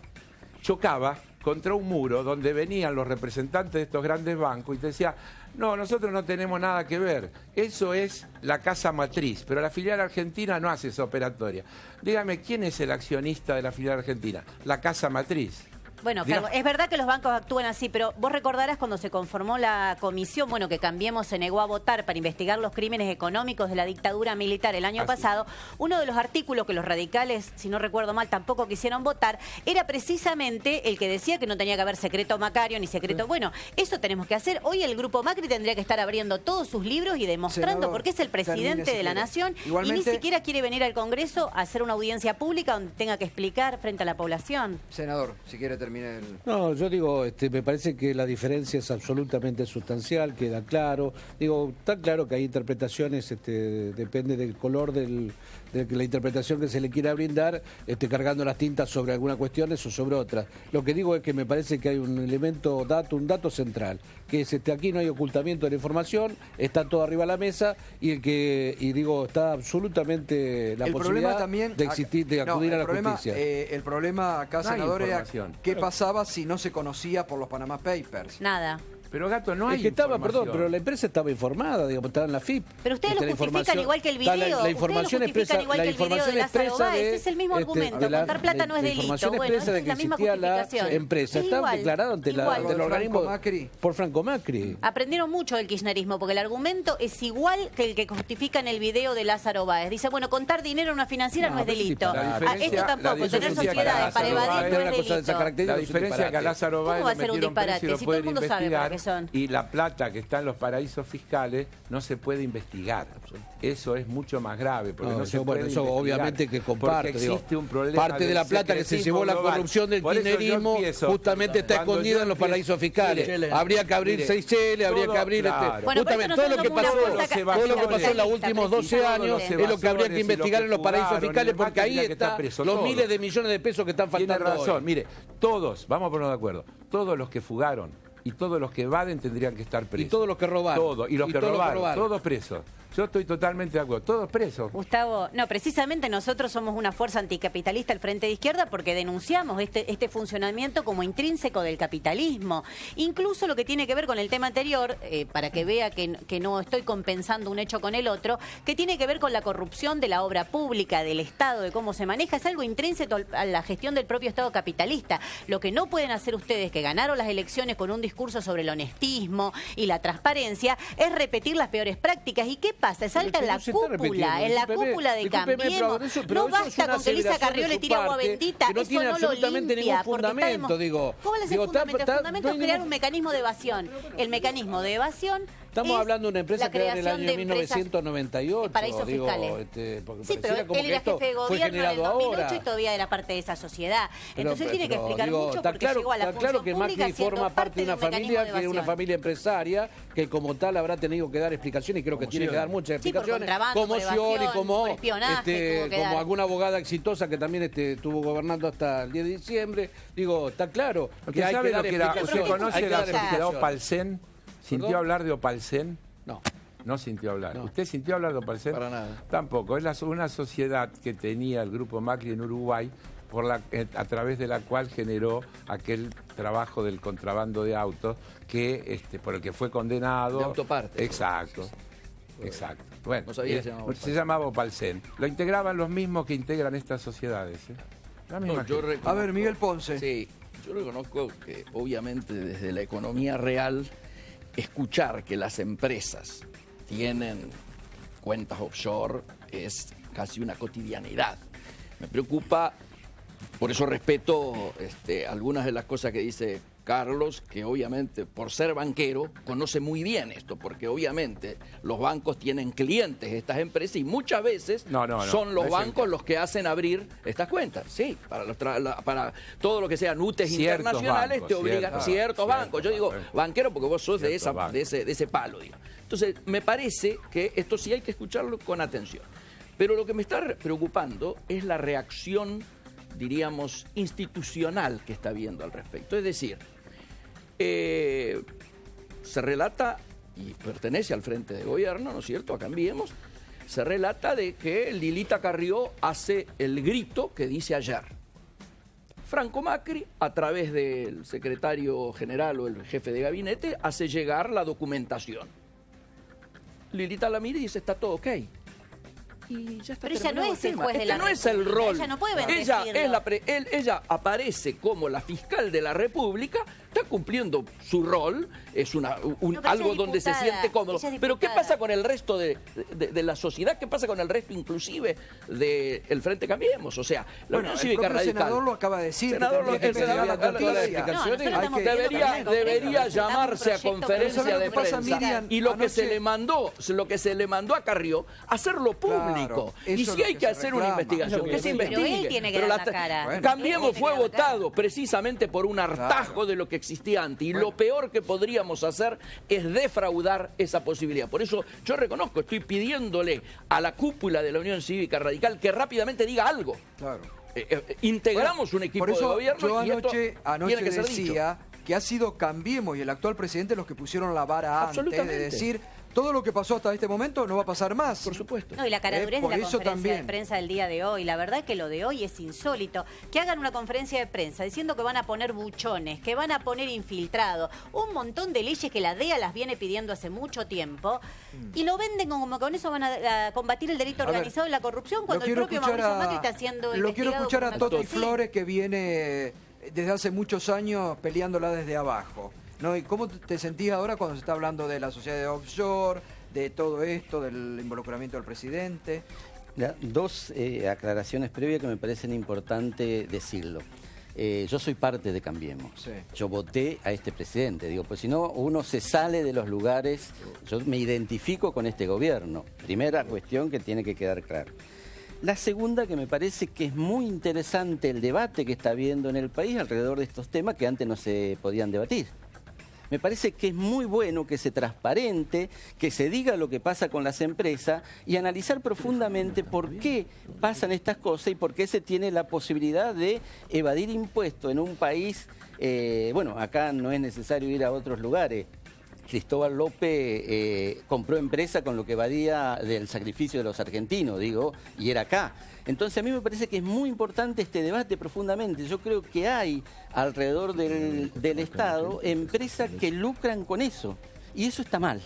chocaba contra un muro donde venían los representantes de estos grandes bancos y te decía, no, nosotros no tenemos nada que ver, eso es la casa matriz, pero la filial argentina no hace esa operatoria. Dígame, ¿quién es el accionista de la filial argentina? La casa matriz. Bueno, Carlos, es verdad que los bancos actúan así, pero vos recordarás cuando se conformó la comisión, que Cambiemos se negó a votar para investigar los crímenes económicos de la dictadura militar el año pasado, uno de los artículos que los radicales, si no recuerdo mal, tampoco quisieron votar, era precisamente el que decía que no tenía que haber secreto bancario ni secreto... Bueno, eso tenemos que hacer. Hoy el Grupo Macri tendría que estar abriendo todos sus libros y demostrando por qué es el presidente de la nación y ni siquiera quiere venir al Congreso a hacer una audiencia pública donde tenga que explicar frente a la población. Senador, si quiere terminar. termine el... No, yo digo, me parece que la diferencia es absolutamente sustancial, queda claro. Digo, está claro que hay interpretaciones, depende del color de la interpretación que se le quiera brindar, cargando las tintas sobre algunas cuestiones o sobre otras. Lo que digo es que me parece que hay un elemento, un dato central, que es aquí no hay ocultamiento de la información, está todo arriba de la mesa y está absolutamente la posibilidad también, de acudir a la justicia. El problema acá, No hay senador, era información. qué pasaba si no se conocía por los Panama Papers. Nada. Pero Gato, no hay Es que estaba, información. perdón, pero la empresa estaba informada, digamos, estaba en la FIP. Pero ustedes lo la justifican información- igual que el video. La información Ustedes lo expresa, justifican igual la que el video información de Lázaro expresa Báez. de, Es el mismo argumento. de la- Contar plata no es la delito. información Bueno, expresa esa de es que la misma existía la justificación. empresa. Es Estaba igual, declarado ante igual. del organismo Franco Macri. por Franco Macri. Aprendieron mucho del kirchnerismo, porque el argumento es igual que el que justifica en el video de Lázaro Báez. Dice, bueno, contar dinero en una financiera no es pero sí, delito. la Esto tampoco, la tener diferencia sociedades para Lázaro evadir Báez no era es una cosa de esa delito. característica. La diferencia que a Lázaro ¿Cómo Báez va a lo ser un metieron preso disparate? y lo Si todo el pueden mundo sabe para investigar, qué son. y la plata que está en los paraísos fiscales no se puede investigar. Eso es mucho más grave, porque no, se puede eso investigar, obviamente que comparto. porque existe un problema parte de la plata que se llevó la global. corrupción del Por eso yo kirchnerismo empiezo, justamente está cuando escondida yo en los empiezo- paraísos fiscales. Mire, habría que abrir mire, Seychelles, habría todo, que abrir claro. Bueno, por eso justamente todo lo que nosotros somos una pasó, fuerza todo lo que pasó en los capitalista, últimos 12 años precisamente. es lo que habría que investigar en los paraísos fugaron, fiscales, y porque ahí Macri que está está preso, los todo. miles de millones de pesos que están Tiene faltando razón, hoy. mire, todos, vamos a ponernos de acuerdo, todos los que fugaron y todos los que evaden tendrían que estar presos. Y todos los que robaron. Todos, y los que todos los robaron, todos presos. Yo estoy totalmente de acuerdo, todos presos. Gustavo, no, precisamente nosotros somos una fuerza anticapitalista al Frente de Izquierda porque denunciamos este funcionamiento como intrínseco del capitalismo. Incluso lo que tiene que ver con el tema anterior, para que vea que no estoy compensando un hecho con el otro, que tiene que ver con la corrupción de la obra pública, del Estado, de cómo se maneja, es algo intrínseco a la gestión del propio Estado capitalista. Lo que no pueden hacer ustedes, que ganaron las elecciones con un discurso sobre el honestismo y la transparencia, es repetir las peores prácticas. ¿Y qué pasa? Salta en la cúpula de Cambiemos. No basta con que Elisa Carrió le tire agua bendita, no eso tiene no lo absolutamente limpia. ningún fundamento, digo. ¿Cómo le hace Digo, fundamento? El fundamento no es hay crear ningún- un mecanismo de evasión. El mecanismo de evasión Estamos hablando de una empresa la creada en el creación año de empresas 1998. paraísos digo, fiscales. porque Sí, pero pareciera como él que era esto jefe de fue gobierno en el generado 2008 ahora. y todavía era parte de esa sociedad. Entonces tiene que Pero, explicar digo, mucho está porque claro, llegó a la está claro que función Macri pública siendo forma parte de una un mecanismo familia de que es una evasión. familia empresaria que como tal habrá tenido que dar explicaciones y creo que tiene que dar muchas Sí, por explicaciones. contrabando, Como por Scioli, evasión, como, por espionaje, tuvo que dar. como alguna abogada exitosa que también estuvo gobernando hasta el 10 de diciembre. Digo, está claro que ¿Usted hay sabe que dar lo que era? ¿Usted explicaciones. Hay conoce que la dar sociedad explicaciones. Opalcén? ¿Sintió ¿Perdón? hablar de Opalcén? No. No sintió hablar. No. ¿Usted sintió hablar de Opalcén? Para nada. Tampoco. Es una sociedad que tenía el grupo Macri en Uruguay, a través de la cual generó aquel trabajo del contrabando de autos por el que fue condenado. De autopartes. Exacto. Exacto. Bueno, No sabía que se llamaba se Opalcén. llamaba Opalcén. Lo integraban los mismos que integran estas sociedades. La misma No, yo gente. A ver, Miguel Ponce. Sí, yo reconozco que obviamente desde la economía real, escuchar que las empresas tienen cuentas offshore es casi una cotidianidad. Me preocupa, por eso respeto algunas de las cosas que dice Carlos, que obviamente por ser banquero conoce muy bien esto, porque obviamente los bancos tienen clientes de estas empresas y muchas veces son los bancos los que hacen abrir estas cuentas. Sí, para todo lo que sean UTES Ciertos internacionales bancos, te obligan ciertos bancos. Yo digo banquero porque vos sos de ese palo, digo. Entonces, me parece que esto sí hay que escucharlo con atención. Pero lo que me está preocupando es la reacción, diríamos, institucional que está habiendo al respecto. Es decir, se relata, y pertenece al Frente de Gobierno, ¿no es cierto?, a Cambiemos, se relata de que Lilita Carrió hace el grito que dice ayer. Franco Macri, a través del secretario general o el jefe de gabinete, hace llegar la documentación. Lilita la mira y dice, está todo ok. Y ya está. Pero ella no terminado es el tema. juez de la no es el República, rol. ella no puede ella, bendecirlo. ella aparece como la fiscal de la República está cumpliendo su rol, es algo donde se siente cómodo. Pero ¿qué pasa con el resto de la sociedad? ¿Qué pasa con el resto inclusive del Frente Cambiemos? O sea, la Unión Cívica Radical... El senador lo acaba de decir. El senador debería llamarse a conferencia de prensa y lo que se le mandó a Carrió, hacerlo público. Y si hay que hacer una investigación, que se investigue. Pero él tiene que dar la cara. Bueno, Cambiemos fue votado precisamente por un hartazgo de lo que existía antes. Y lo peor que podríamos hacer es defraudar esa posibilidad. Por eso yo reconozco, estoy pidiéndole a la cúpula de la Unión Cívica Radical que rápidamente diga algo. Claro. Integramos un equipo de gobierno yo y anoche tiene que ser decía que ha sido Cambiemos y el actual presidente los que pusieron la vara antes de decir todo lo que pasó hasta este momento no va a pasar más. Por supuesto. No, y la caradurez de la conferencia de prensa del día de hoy. La verdad es que lo de hoy es insólito. Que hagan una conferencia de prensa diciendo que van a poner buchones, que van a poner infiltrados, un montón de leyes que la DEA las viene pidiendo hace mucho tiempo, y lo venden como con eso van a combatir el delito organizado y la corrupción, cuando el propio Mauricio Macri está siendo investigado. Lo quiero escuchar a Toti Sí. Flores, que viene desde hace muchos años peleándola desde abajo, ¿no? ¿Y cómo te sentís ahora cuando se está hablando de la sociedad de offshore, de todo esto, del involucramiento del presidente? Dos aclaraciones previas que me parecen importantes decirlo. Yo soy parte de Cambiemos. Sí. Yo voté a este presidente. Digo, pues si no, uno se sale de los lugares. Yo me identifico con este gobierno. Primera cuestión que tiene que quedar claro. La segunda, que me parece que es muy interesante el debate que está habiendo en el país alrededor de estos temas que antes no se podían debatir. Me parece que es muy bueno que se transparente, que se diga lo que pasa con las empresas y analizar profundamente por qué pasan estas cosas y por qué se tiene la posibilidad de evadir impuestos en un país. Bueno, acá no es necesario ir a otros lugares. Cristóbal López compró empresa con lo que evadía del sacrificio de los argentinos, digo, y era acá. Entonces a mí me parece que es muy importante este debate profundamente. Yo creo que hay alrededor del Estado empresas que lucran con eso, y eso está mal.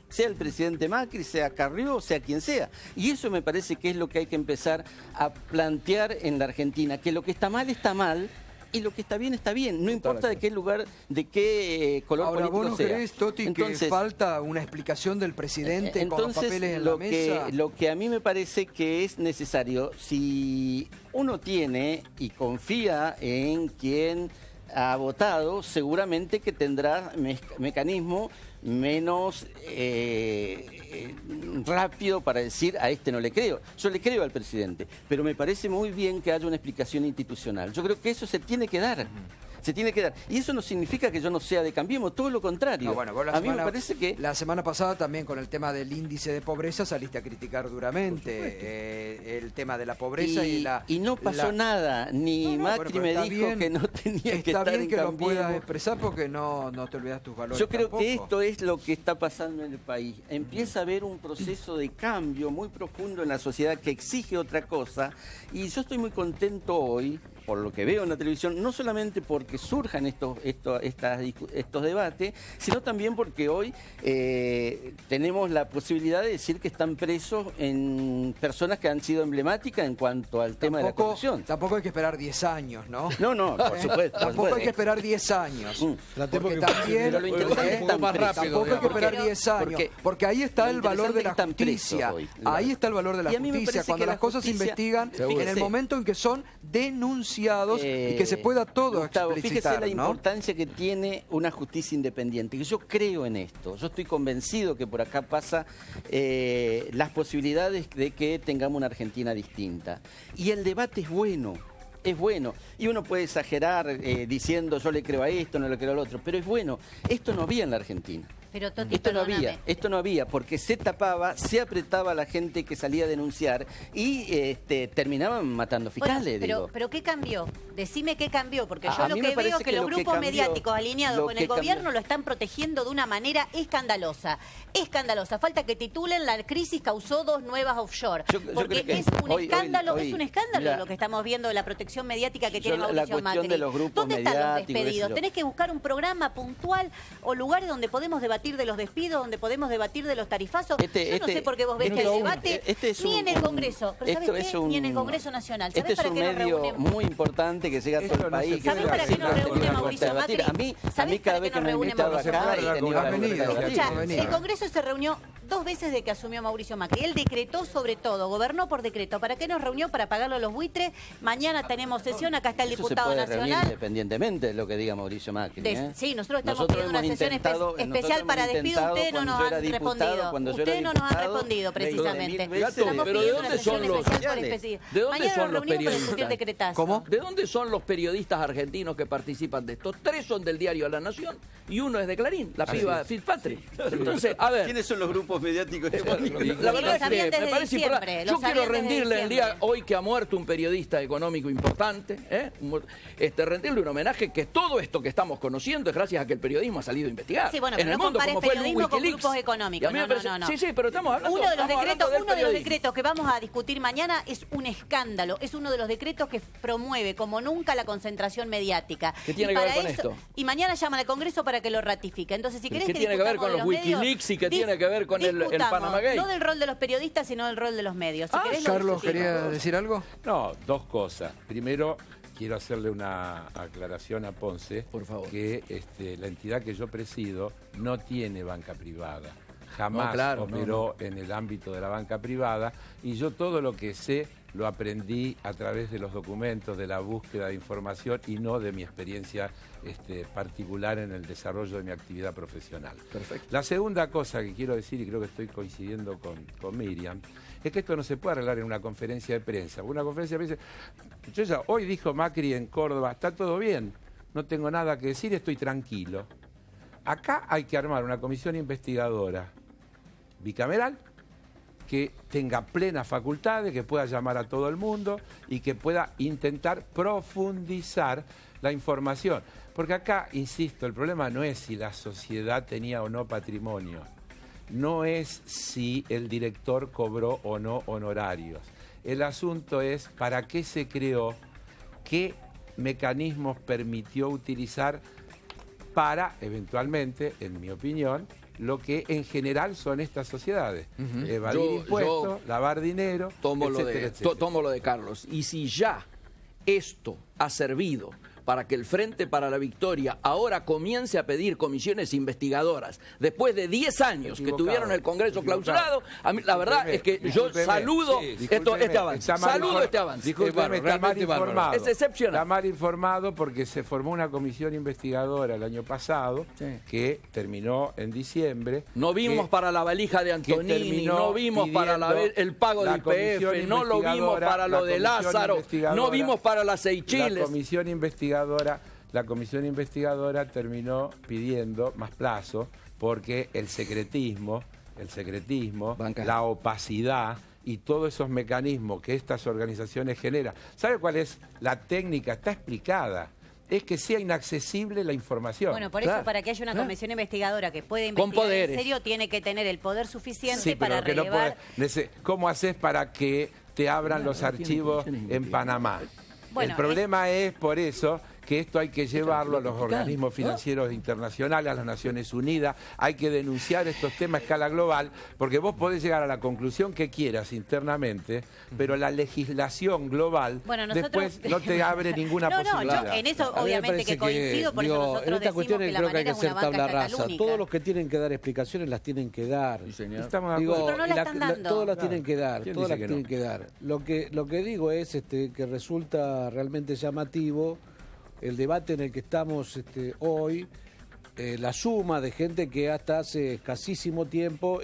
Sea el presidente Macri, sea Carrió, sea quien sea. Y eso me parece que es lo que hay que empezar a plantear en la Argentina, que lo que está mal, y lo que está bien, no importa de qué lugar, de qué color político sea. Ahora, ¿vos no crees, Toti, entonces, que falta una explicación del presidente con los papeles en la mesa? Lo que a mí me parece que es necesario, si uno tiene y confía en quien ha votado, seguramente que tendrá mecanismo menos rápido para decir a este no le creo. Yo le creo al presidente, pero me parece muy bien que haya una explicación institucional. Yo creo que eso se tiene que dar. Se tiene que dar. Y eso no significa que yo no sea de Cambiemos, todo lo contrario. No, bueno, a mí me parece que... La semana pasada también con el tema del índice de pobreza saliste a criticar duramente el tema de la pobreza y no pasó nada, ni Macri me dijo que no tenía que estar en Cambiemos. Está bien que lo puedas expresar porque no te olvidas tus valores. Yo creo que esto es lo que está pasando en el país. Empieza a haber un proceso de cambio muy profundo en la sociedad que exige otra cosa, y yo estoy muy contento hoy, por lo que veo en la televisión, no solamente porque surjan estos debates, sino también porque hoy tenemos la posibilidad de decir que están presos en personas que han sido emblemáticas en cuanto al tema de la corrupción. Tampoco hay que esperar 10 años, ¿no? No, por supuesto. Tampoco hay que esperar 10 años. Porque también, pero lo interesante es tampoco hay que esperar 10 años. Porque ahí está el valor de la justicia. Ahí está el valor de la justicia. Cuando las cosas se investigan en el momento en que son denunciados y que se pueda todo explicitar. Fíjese la importancia que tiene una justicia independiente. Yo creo en esto. Yo estoy convencido que por acá pasa las posibilidades de que tengamos una Argentina distinta. Y el debate es bueno. Es bueno. Y uno puede exagerar diciendo yo le creo a esto, no le creo al otro. Pero es bueno. Esto no había en la Argentina. Pero, Toti, esto no había, porque se tapaba, se apretaba a la gente que salía a denunciar y terminaban matando fiscales. Bueno, pero ¿qué cambió? Decime qué cambió, porque yo lo que veo es que los grupos mediáticos alineados con el gobierno lo están protegiendo de una manera escandalosa. Escandalosa. Falta que titulen la crisis causó 2 nuevas offshore. Porque es un escándalo, mira, lo que estamos viendo de la protección mediática que tiene Mauricio Macri. De los grupos ¿Dónde están los despedidos? Tenés que buscar un programa puntual o lugares donde podemos debatir debatir de los despidos, donde podemos debatir de los tarifazos. Yo no sé por qué vos ves que el debate ni en el Congreso, pero ¿sabés qué? Ni en el Congreso Nacional. ¿Sabés para qué nos reunimos? Muy importante que llega a todo el país. ¿Sabés para qué nos reúne Mauricio Macri? A mí cada vez que me invitado acá he tenido la Escucha, el Congreso se reunió 2 veces de que asumió Mauricio Macri. Él decretó sobre todo, gobernó por decreto. ¿Para qué nos reunió? Para pagarlo a los buitres. Mañana tenemos sesión, acá está el diputado nacional. Independientemente de lo que diga Mauricio Macri. Sí, nosotros estamos pidiendo una sesión especial para despido. Ustedes no nos han respondido. Ustedes no nos han respondido precisamente. Estamos pidiendo una sesión especial por especial. ¿De dónde son los periodistas? ¿Cómo? ¿De dónde son los periodistas argentinos que participan de esto? 3 son del diario La Nación y 1 es de Clarín, la piba Fitzpatrick. Entonces, a ver. ¿Quiénes son los grupos mediáticos? La verdad es que me parece importante. Yo quiero rendirle el día hoy que ha muerto un periodista económico importante, rendirle un homenaje, que todo esto que estamos conociendo es gracias a que el periodismo ha salido a investigar. Sí, bueno, pero no compares periodismo con grupos económicos. No. Sí, pero estamos hablando. Uno de los decretos que vamos a discutir mañana es un escándalo. Es uno de los decretos que promueve como nunca la concentración mediática. ¿Qué tiene que ver con esto? Y mañana llaman al Congreso para que lo ratifique. Entonces, si querés ¿Qué tiene que ver con los Wikileaks y qué tiene que ver con el Panama Gate? No del rol de los periodistas, sino del rol de los medios. Si querés, Carlos, ¿quería decir algo? No, 2 cosas. Primero, quiero hacerle una aclaración a Ponce. Por favor. Que la entidad que yo presido no tiene banca privada. Jamás operó en el ámbito de la banca privada. Y yo todo lo que sé lo aprendí a través de los documentos, de la búsqueda de información y no de mi experiencia particular en el desarrollo de mi actividad profesional. Perfecto. La segunda cosa que quiero decir, y creo que estoy coincidiendo con Miriam, es que esto no se puede arreglar en una conferencia de prensa. Una conferencia de prensa, hoy dijo Macri en Córdoba, está todo bien, no tengo nada que decir, estoy tranquilo. Acá hay que armar una comisión investigadora bicameral que tenga plenas facultades, que pueda llamar a todo el mundo y que pueda intentar profundizar la información. Porque acá, insisto, el problema no es si la sociedad tenía o no patrimonio, no es si el director cobró o no honorarios. El asunto es para qué se creó, qué mecanismos permitió utilizar para, eventualmente, en mi opinión, lo que en general son estas sociedades. Evadir impuestos, lavar dinero, tomo etcétera. lo de Carlos. Y si ya esto ha servido para que el Frente para la Victoria ahora comience a pedir comisiones investigadoras, después de 10 años que tuvieron el Congreso clausurado, a mí la verdad es que yo saludo este avance. Saludo este avance. Discúlpeme, está mal informado. Es excepcional. Está mal informado porque se formó una comisión investigadora el año pasado, que terminó en diciembre. No vimos para la valija de Antonini, no vimos para el pago de IPF, no lo vimos para lo de Lázaro, no vimos para las Seychelles. La comisión investigadora terminó pidiendo más plazo porque el secretismo, la opacidad y todos esos mecanismos que estas organizaciones generan. ¿Sabe cuál es la técnica? Está explicada. Es que sea inaccesible la información. Bueno, por eso, para que haya una comisión investigadora que pueda investigar en serio, tiene que tener el poder suficiente para relevar... ¿Cómo haces para que te abran los archivos en Panamá? Bueno, el problema es por eso que esto hay que llevarlo a los organismos financieros internacionales, a las Naciones Unidas. Hay que denunciar estos temas a escala global, porque vos podés llegar a la conclusión que quieras internamente, pero la legislación global después no te abre ninguna posibilidad. Yo en eso obviamente que coincido, por eso nosotros en esta cuestión decimos que creo que hay que es hacer una tabla banca rasa. catalúnica. Todos los que tienen que dar explicaciones las tienen que dar. Sí, estamos de acuerdo. Pero no la están dando. Todas las tienen que dar, ¿Quién todas las dice que tienen que dar. Lo que digo es que resulta realmente llamativo el debate en el que estamos hoy, la suma de gente que hasta hace escasísimo tiempo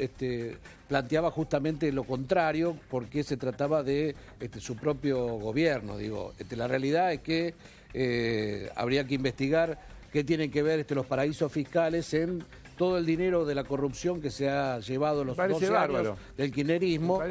planteaba justamente lo contrario, porque se trataba de su propio gobierno. La realidad es que habría que investigar qué tienen que ver los paraísos fiscales en todo el dinero de la corrupción que se ha llevado los 12 años del kirchnerismo,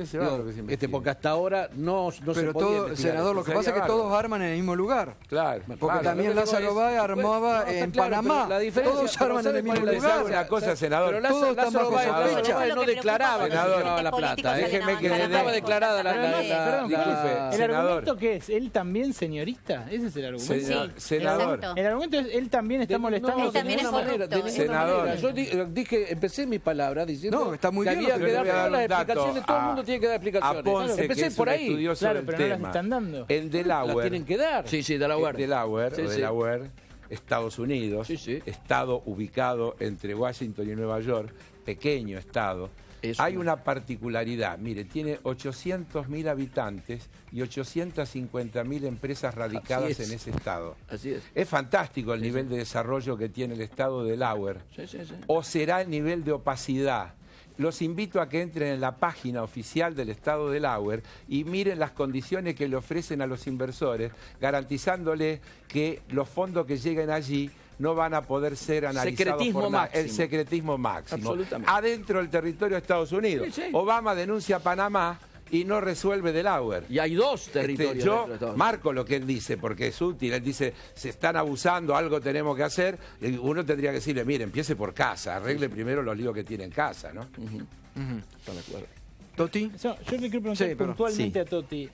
porque hasta ahora no se podía investigar. Senador, lo que pasa es que todos arman en el mismo lugar. Claro. Porque también Lázaro Báez armaba en Panamá. Todos arman en el mismo lugar. Una cosa, senador. Pero Lázaro Báez no declaraba que se llevaba la plata. Déjeme que le estaba declarada la... ¿El argumento qué es? ¿Él también señorista? Ese es el argumento. Senador. El argumento es él también está molestando. Él también es corrupto. Senador. dije, empecé mis palabras diciendo No, está muy que bien había lo que que dar le voy a todas las dar un dato explicaciones, todo el mundo tiene que dar a explicaciones. Ponce, que Empecé es por un ahí. estudioso Claro, del pero no las tema. están dando. En Las Delaware, tienen que dar. Sí, sí, Delaware. Delaware, Sí, o sí. Delaware, Estados Unidos, Sí, sí. estado ubicado entre Washington y Nueva York, pequeño estado. Eso. Hay una particularidad, mire, tiene 800.000 habitantes y 850.000 empresas radicadas Así es. en ese estado. Así es. Es fantástico el nivel de desarrollo que tiene el estado de Delaware. Sí, sí, sí. ¿O será el nivel de opacidad? Los invito a que entren en la página oficial del estado de Delaware y miren las condiciones que le ofrecen a los inversores, garantizándole que los fondos que lleguen allí no van a poder ser analizados Secretismo por máximo. el secretismo máximo. Absolutamente. Adentro del territorio de Estados Unidos. Sí, sí. Obama denuncia a Panamá y no resuelve Delaware. Y hay dos territorios. Yo dentro de Estados Unidos. marco lo que él dice porque es útil. Él dice, se están abusando, algo tenemos que hacer. Y uno tendría que decirle, mire, empiece por casa, arregle primero los líos que tiene en casa, ¿no? Estoy de acuerdo. ¿Toti? Yo le quiero preguntar Sí, pero- puntualmente a Toti.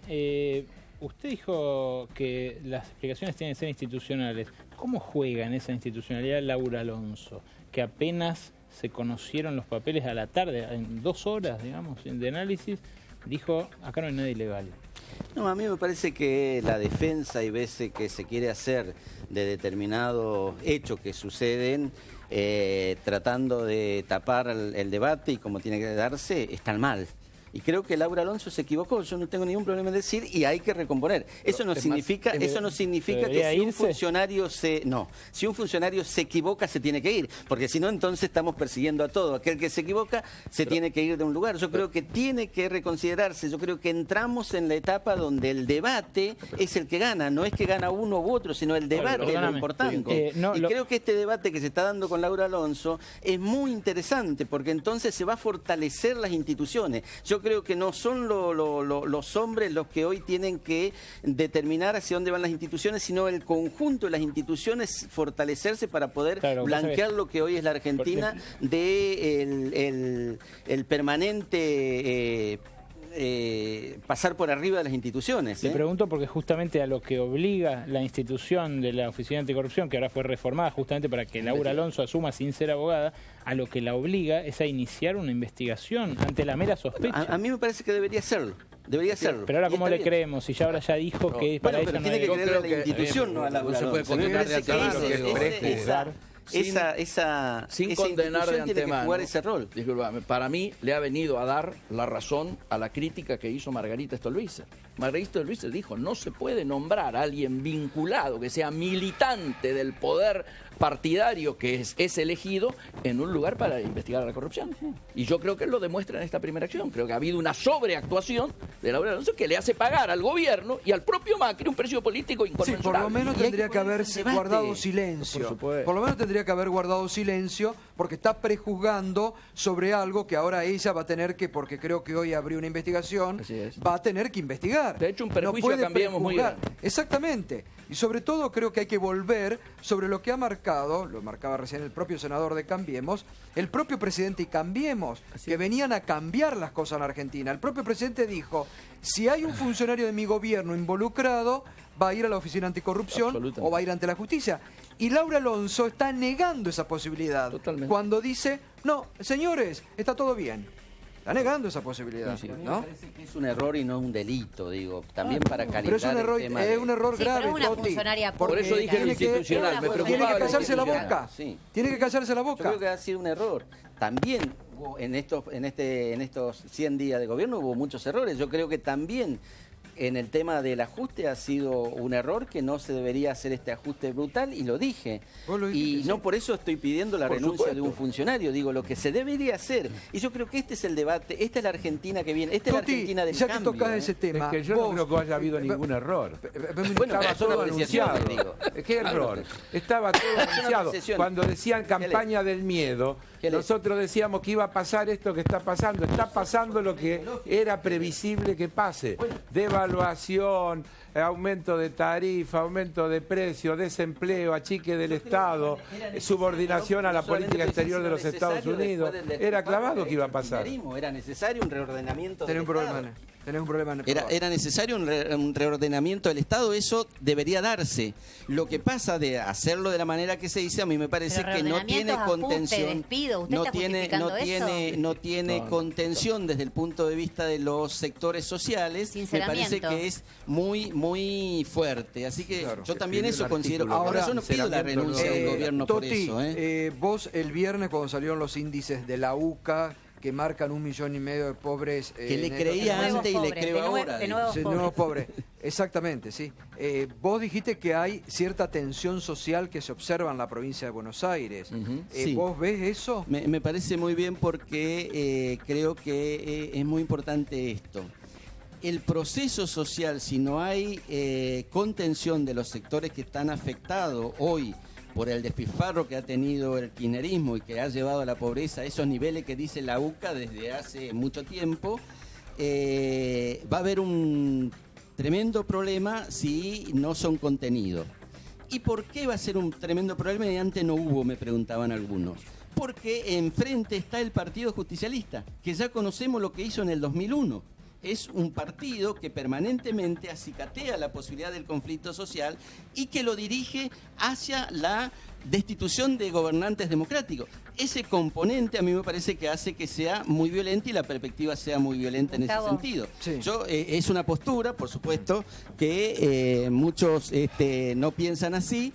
Usted dijo que las explicaciones tienen que ser institucionales. ¿Cómo juega en esa institucionalidad Laura Alonso? Que apenas se conocieron los papeles a la tarde, en 2 horas, digamos, de análisis, dijo, acá no hay nada ilegal. No, a mí me parece que la defensa y veces que se quiere hacer de determinados hechos que suceden, tratando de tapar el debate y como tiene que darse, están mal. Y creo que Laura Alonso se equivocó, yo no tengo ningún problema en decir, y hay que recomponer. Eso no significa que si un funcionario si un funcionario se equivoca se tiene que ir, porque si no entonces estamos persiguiendo a todo. Aquel que se equivoca se tiene que ir de un lugar. Yo creo que tiene que reconsiderarse. Yo creo que entramos en la etapa donde el debate es el que gana, no es que gana uno u otro, sino el debate es lo Perdóname. importante. Creo que este debate que se está dando con Laura Alonso es muy interesante, porque entonces se va a fortalecer las instituciones. Yo creo que no son los hombres los que hoy tienen que determinar hacia dónde van las instituciones, sino el conjunto de las instituciones fortalecerse para poder blanquear lo que hoy es la Argentina de el permanente pasar por arriba de las instituciones. Le pregunto porque justamente a lo que obliga la institución de la Oficina Anticorrupción, que ahora fue reformada justamente para que Laura Alonso asuma sin ser abogada, a lo que la obliga es a iniciar una investigación ante la mera sospecha. A mí me parece que debería serlo. Debería serlo. Pero ahora, ¿cómo le creemos? Si ya ahora ya dijo que para pero ella no tiene hay... que creer a la institución, no a Laura no se puede Alonso. condenar de Me parece que sin condenar de institución tiene que antemano. jugar ese rol. Disculpame, para mí le ha venido a dar la razón a la crítica que hizo Margarita Stolbizer. Margarita Stolbizer dijo, no se puede nombrar a alguien vinculado, que sea militante del poder partidario que es elegido en un lugar para investigar la corrupción. Y yo creo que él lo demuestra en esta primera acción. Creo que ha habido una sobreactuación de Laura Alonso que le hace pagar al gobierno y al propio Macri un precio político Sí, inconmensurable. por lo menos Y hay tendría que que poner haberse en debate. guardado silencio. Por supuesto. Por lo menos tendría que haber guardado silencio porque está prejuzgando sobre algo que ahora ella va a tener que, porque creo que hoy abrió una investigación, Así es. va a tener que investigar. De hecho, un perjuicio puede a Cambiemos muy prejuzgar. grande. Exactamente. Y sobre todo creo que hay que volver sobre lo que ha marcado, lo marcaba recién el propio senador de Cambiemos, el propio presidente y Cambiemos, que venían a cambiar las cosas en la Argentina. El propio presidente dijo, si hay un funcionario de mi gobierno involucrado, va a ir a la Oficina Anticorrupción Absolutamente. o va a ir ante la justicia. Y Laura Alonso está negando esa posibilidad. Totalmente. Cuando dice, no, señores, está todo bien. Está negando esa posibilidad, Sí, sí. ¿no? Me parece que es un error y no un delito, digo. También para calibrar Pero es un error, el tema de- es un error Sí, pero grave, es una Toti, funcionaria porque Por eso dije lo tiene que- institucional. Me tiene que preocupaba lo callarse la institucional. boca. Sí. Tiene que callarse la Yo boca. creo que ha sido un error. También hubo en estos 100 días de gobierno hubo muchos errores. Yo creo que también en el tema del ajuste ha sido un error, que no se debería hacer este ajuste brutal, y lo dije. Vos lo dijiste, Y sí. no por eso estoy pidiendo la Por renuncia de supuesto. un funcionario. Digo, lo que se debería hacer. Y yo creo que este es el debate, esta es la Argentina que viene, esta es la Toti, Argentina del ya que cambio. tocás ¿eh? ese tema, Es que yo no vos- creo que haya habido ningún error. Bueno, Estaba son todo apreciaciones, anunciado. digo. ¿Qué error? Estaba todo anunciado. apreciaciones. Cuando decían campaña del miedo, ¿Qué le- nosotros decíamos que iba a pasar esto que está pasando. Está pasando lo que era previsible que pase. Devaluación, aumento de tarifa, aumento de precio, desempleo, achique del Estado, subordinación a la política exterior de los Estados Unidos. Era clavado que iba a pasar. Era necesario un reordenamiento Tenía del un problema. Estado. tenés un problema en el Era necesario un reordenamiento del Estado, eso debería darse. Lo que pasa de hacerlo de la manera que se dice, a mí me parece que no tiene contención. No tiene contención desde el punto de vista de los sectores sociales. Me parece que es muy fuerte. Así que yo también eso considero. Ahora yo no pido la renuncia del gobierno por eso. Vos el viernes cuando salieron los índices de la UCA que marcan 1,5 millones de pobres que le creía antes y le creo ahora. De nuevos pobres. Exactamente, sí. Vos dijiste que hay cierta tensión social que se observa en la provincia de Buenos Aires. Sí. ¿Vos ves eso? Me parece muy bien porque creo que es muy importante esto. El proceso social, si no hay contención de los sectores que están afectados hoy por el despilfarro que ha tenido el kirchnerismo y que ha llevado a la pobreza a esos niveles que dice la UCA desde hace mucho tiempo, va a haber un tremendo problema si no son contenidos. ¿Y por qué va a ser un tremendo problema y antes no hubo? Me preguntaban algunos. Porque enfrente está el Partido Justicialista, que ya conocemos lo que hizo en el 2001. Es un partido que permanentemente acicatea la posibilidad del conflicto social y que lo dirige hacia la destitución de gobernantes democráticos. Ese componente a mí me parece que hace que sea muy violenta y la perspectiva sea muy violenta en ese sentido. Sí. Es una postura, por supuesto, que muchos no piensan así,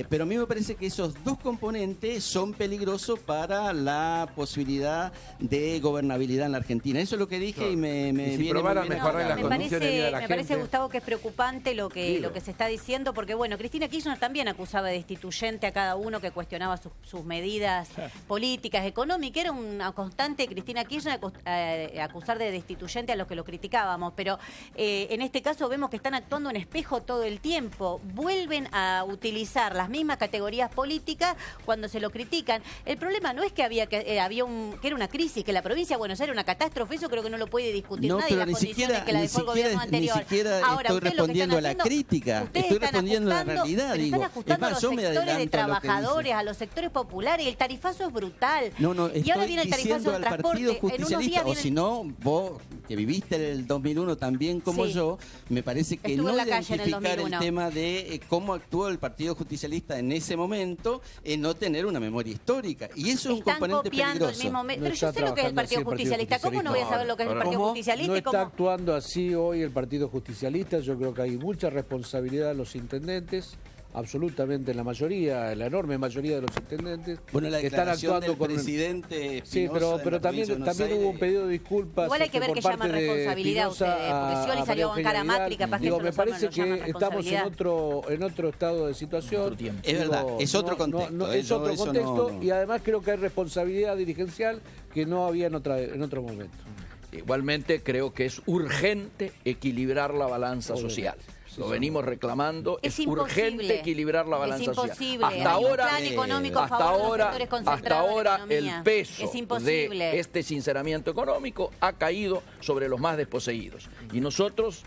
pero a mí me parece que esos dos componentes son peligrosos para la posibilidad de gobernabilidad en la Argentina. Eso es lo que dije y me viene muy bien. Me parece, Gustavo, que es preocupante lo que se está diciendo, porque bueno, Cristina Kirchner también acusaba de destituyente a cada uno que cuestionaba sus medidas políticas, económicas. Era una constante Cristina Kirchner acusar de destituyente a los que lo criticábamos, pero en este caso vemos que están actuando en espejo todo el tiempo. Vuelven a utilizar las mismas categorías políticas cuando se lo critican. El problema no es que que era una crisis, que la provincia de Buenos Aires era una catástrofe, eso creo que no lo puede discutir nadie, las condiciones que la dejó el gobierno anterior. Ni siquiera estoy respondiendo a la crítica, estoy respondiendo a la realidad. Están ajustando a los sectores de trabajadores, a los sectores populares, y el tarifazo es brutal. Y ahora viene el tarifazo del transporte. Justicialista, o si no, vos que viviste el 2001 también como yo, me parece que no identificar el tema de cómo actuó el Partido Justicialista en ese momento, no tener una memoria histórica. Y eso es un componente peligroso. Pero yo sé lo que es el Partido Justicialista. ¿Cómo no voy a saber lo que es el Partido Justicialista? No está actuando así hoy el Partido Justicialista. Yo creo que hay mucha responsabilidad de los intendentes, absolutamente la mayoría, la enorme mayoría de los intendentes. Bueno, la declaración del presidente Espinosa, sí, pero también hubo un pedido de disculpas. Igual hay que ver que llaman responsabilidad a ustedes, porque Scioli salió a bancar a Macri, capaz que me parece que estamos en otro estado de situación. Es verdad, es otro contexto. Es otro contexto y además creo que hay responsabilidad dirigencial que no había en otro momento. Igualmente creo que es urgente equilibrar la balanza social. Lo venimos reclamando, es urgente equilibrar la balanza social. Hasta ahora el peso de este sinceramiento económico ha caído sobre los más desposeídos. Y nosotros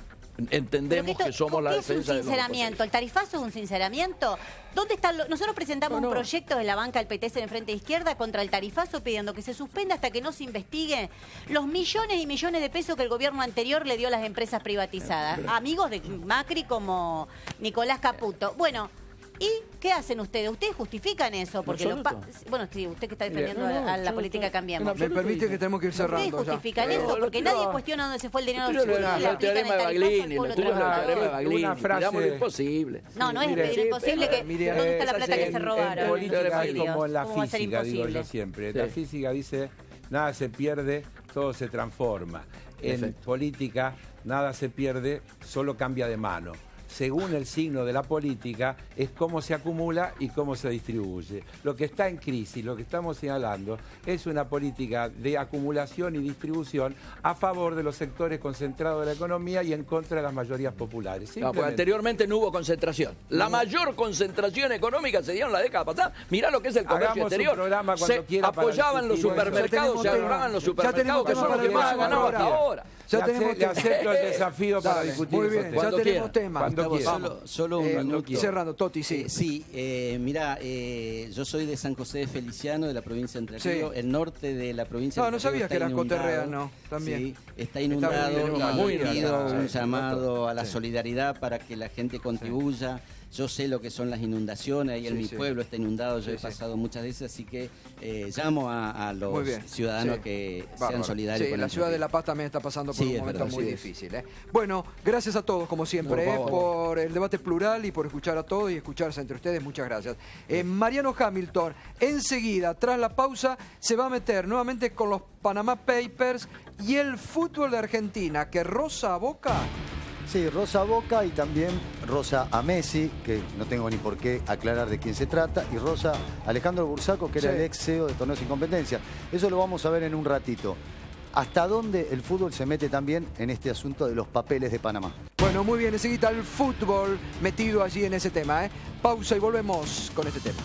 entendemos que somos la defensa de los sinceramiento. ¿El tarifazo es un sinceramiento? ¿Dónde están nosotros presentamos un proyecto de la banca del PTS en Frente de Izquierda contra el tarifazo pidiendo que se suspenda hasta que no se investigue los millones y millones de pesos que el gobierno anterior le dio a las empresas privatizadas. Amigos de Macri como Nicolás Caputo. Bueno, ¿y qué hacen ustedes? ¿Ustedes justifican eso? Porque bueno, sí, usted que está defendiendo a la política Cambiemos. Me permite que tenemos que ir cerrando. ¿Ustedes justifican eso? Porque nadie cuestiona dónde se fue el dinero del sur. El teorema de Baglini, una frase imposible. No es imposible que ¿dónde está la plata que se robaron? En política es como en la física, digo yo siempre. La física dice, nada se pierde, todo se transforma. En política, nada se pierde, solo cambia de mano. Según el signo de la política, es cómo se acumula y cómo se distribuye. Lo que está en crisis, lo que estamos señalando, es una política de acumulación y distribución a favor de los sectores concentrados de la economía y en contra de las mayorías populares. No, pues anteriormente no hubo concentración. La mayor concentración económica se dio en la década pasada. Mirá lo que es el comercio exterior. Se apoyaban los supermercados, se agarraban los supermercados, que son los que más han ganado hasta ahora. Le acepto el desafío para discutir. Muy bien, ya tenemos tema. Solo un minuto. Cerrando, Toti, sí. Mirá, yo soy de San José de Feliciano, de la provincia de Entre Ríos, el norte de la provincia de Entre Ríos. No sabía que eras coterreano también. Sí, está inundado, muy y pido un sí, llamado a la solidaridad para que la gente contribuya. Yo sé lo que son las inundaciones, ahí en mi pueblo está inundado, yo he pasado muchas veces, así que llamo a los ciudadanos que sean solidarios con la ciudad de La Paz también está pasando por un momento muy difícil. Bueno, gracias a todos, como siempre, por el debate plural y por escuchar a todos y escucharse entre ustedes. Muchas gracias. Mariano Hamilton, enseguida, tras la pausa, se va a meter nuevamente con los Panama Papers y el fútbol de Argentina, que roza a Boca. Sí, rosa a Boca y también rosa a Messi, que no tengo ni por qué aclarar de quién se trata, y rosa a Alejandro Bursaco, que era el ex CEO de Torneos sin Competencia. Eso lo vamos a ver en un ratito. ¿Hasta dónde el fútbol se mete también en este asunto de los papeles de Panamá? Bueno, muy bien, enseguida el fútbol metido allí en ese tema. Pausa y volvemos con este tema.